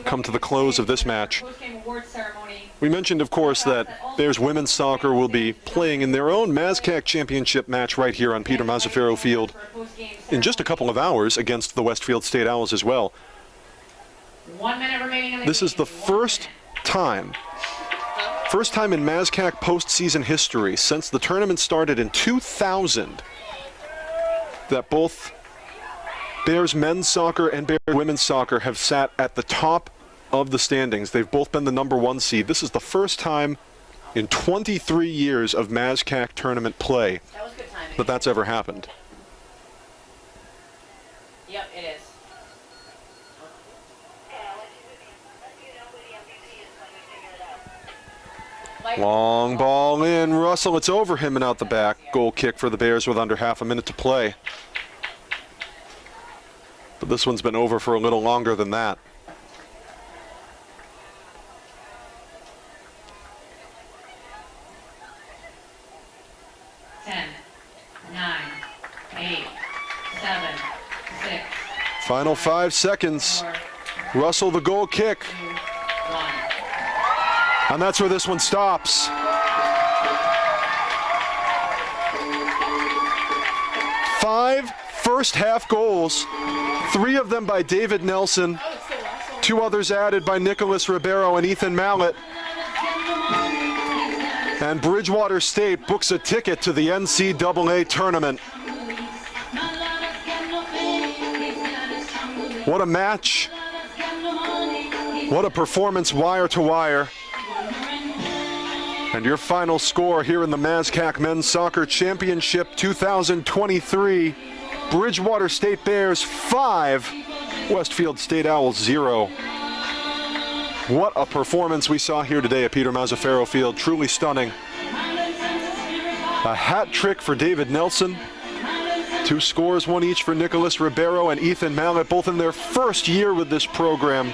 come to the close of this match. We mentioned, of course, that Bears women's soccer will be playing in their own MASCAC Championship match right here on Peter Mazzaferro Field in just a couple of hours against the Westfield State Owls as well. 1 minute remaining in the This is the first time in MASCAC postseason history since the tournament started in 2000 that both Bears men's soccer and Bears women's soccer have sat at the top of the standings. They've both been the number 1 seed. This is the first time in 23 years of MASCAC tournament play That was good timing. that that's ever happened. Yep, it is. Long ball in. Russell, it's over him and out the back. Goal kick for the Bears with under half a minute to play. But this one's been over for a little longer than that. Ten, 9, 8, 7, 6, Final 5 seconds. 4, Russell, the goal kick. 2, 1. And that's where this one stops. 5 first half goals, 3 of them by David Nelson, 2 others added by Nicholas Ribeiro and Ethan Mallett. And Bridgewater State books a ticket to the NCAA tournament. What a match. What a performance wire to wire. And your final score here in the MASCAC Men's Soccer Championship 2023, Bridgewater State Bears 5, Westfield State Owls 0. What a performance we saw here today at Peter Mazzaferro Field, truly stunning. A hat trick for David Nelson, 2 scores, 1 each for Nicholas Ribeiro and Ethan Mallett, both in their first year with this program.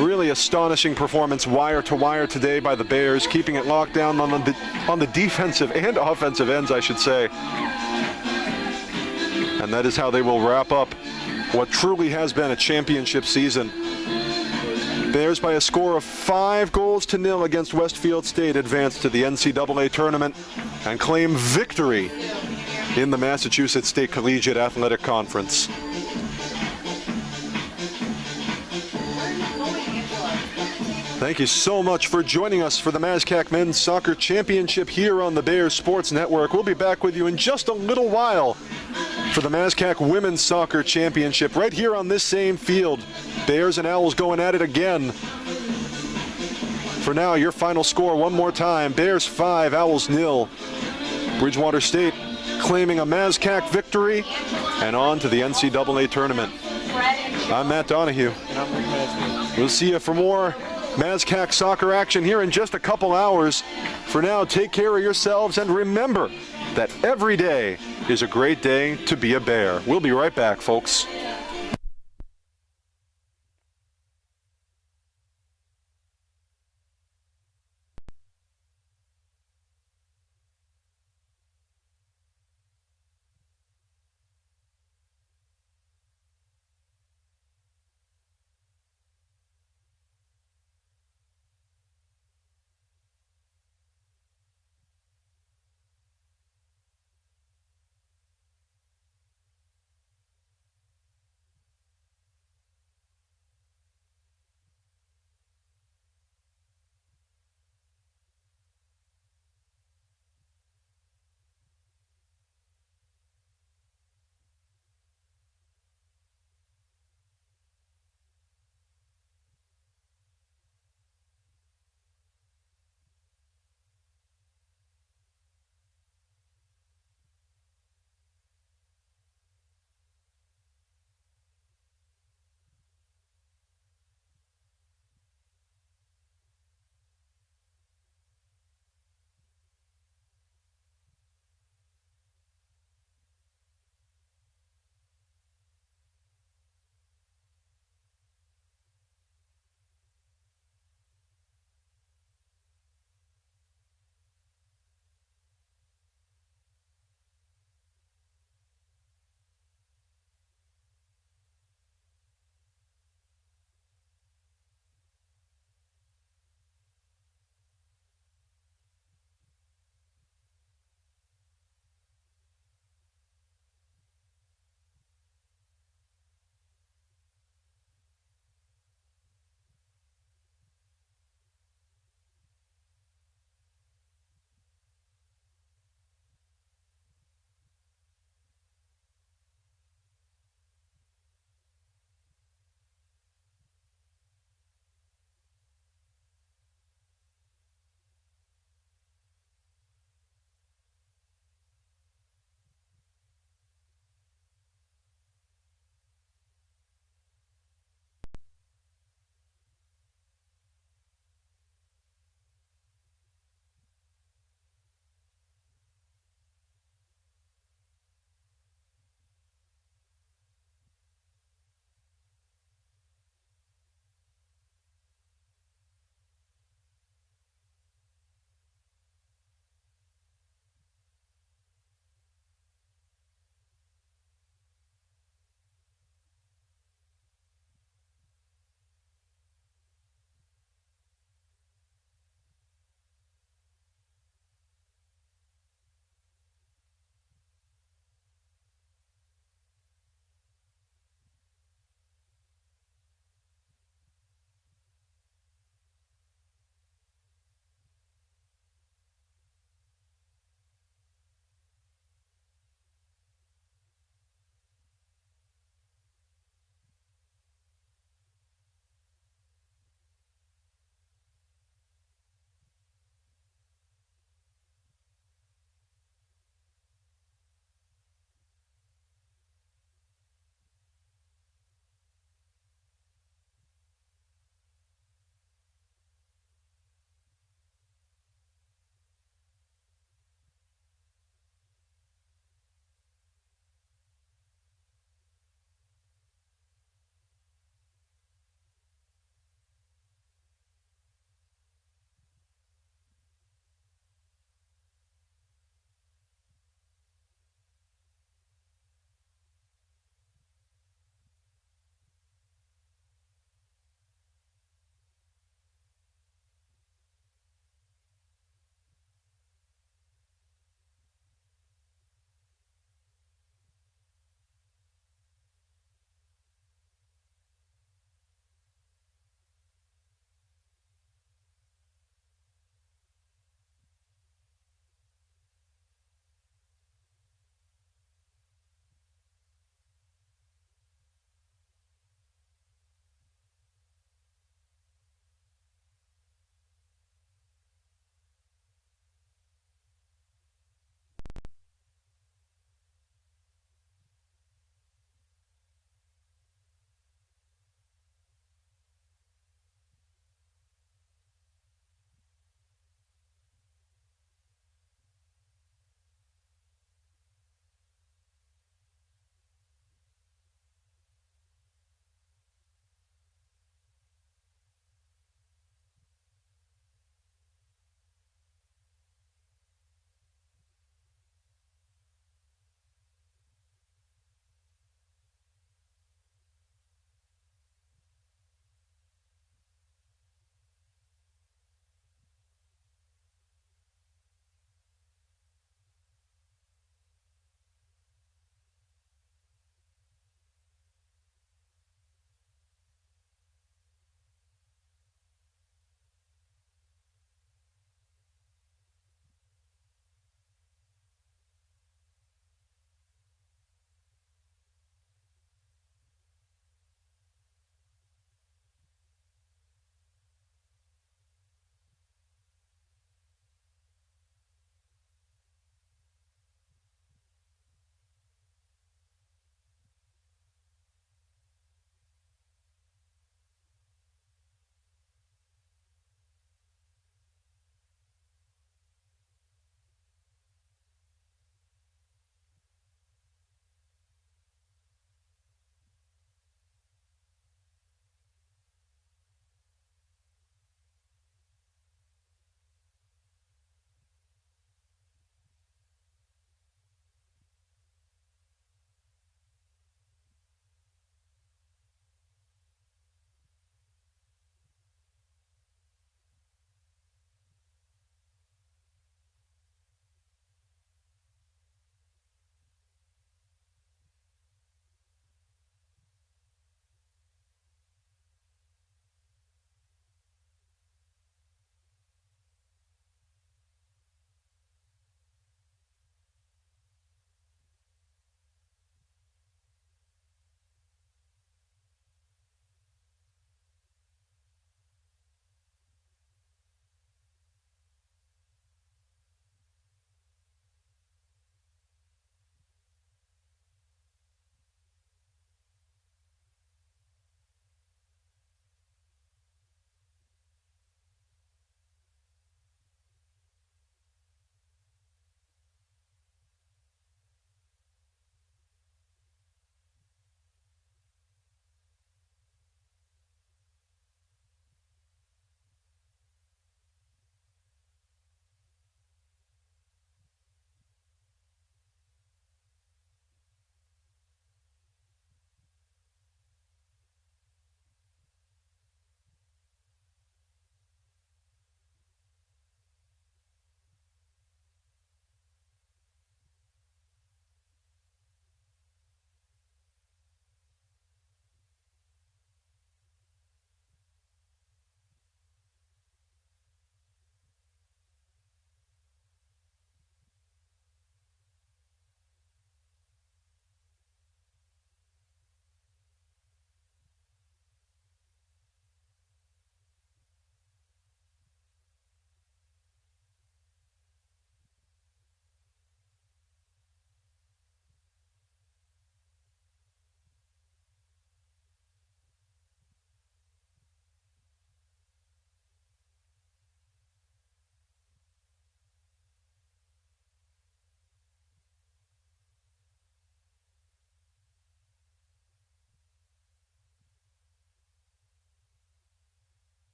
Really astonishing performance wire to wire today by the Bears, keeping it locked down on the defensive and offensive ends, I should say. And that is how they will wrap up what truly has been a championship season. Bears by a score of 5-0 against Westfield State advance to the NCAA tournament and claim victory in the Massachusetts State Collegiate Athletic Conference. Thank you so much for joining us for the MASCAC Men's Soccer Championship here on the Bears Sports Network. We'll be back with you in just a little while for the MASCAC Women's Soccer Championship right here on this same field. Bears and Owls going at it again. For now, your final score one more time. Bears 5, Owls 0. Bridgewater State claiming a MASCAC victory and on to the NCAA tournament. I'm Matt Donahue. We'll see you for more MASCAC soccer action here in just a couple hours. For now, take care of yourselves and remember that every day is a great day to be a Bear. We'll be right back, folks.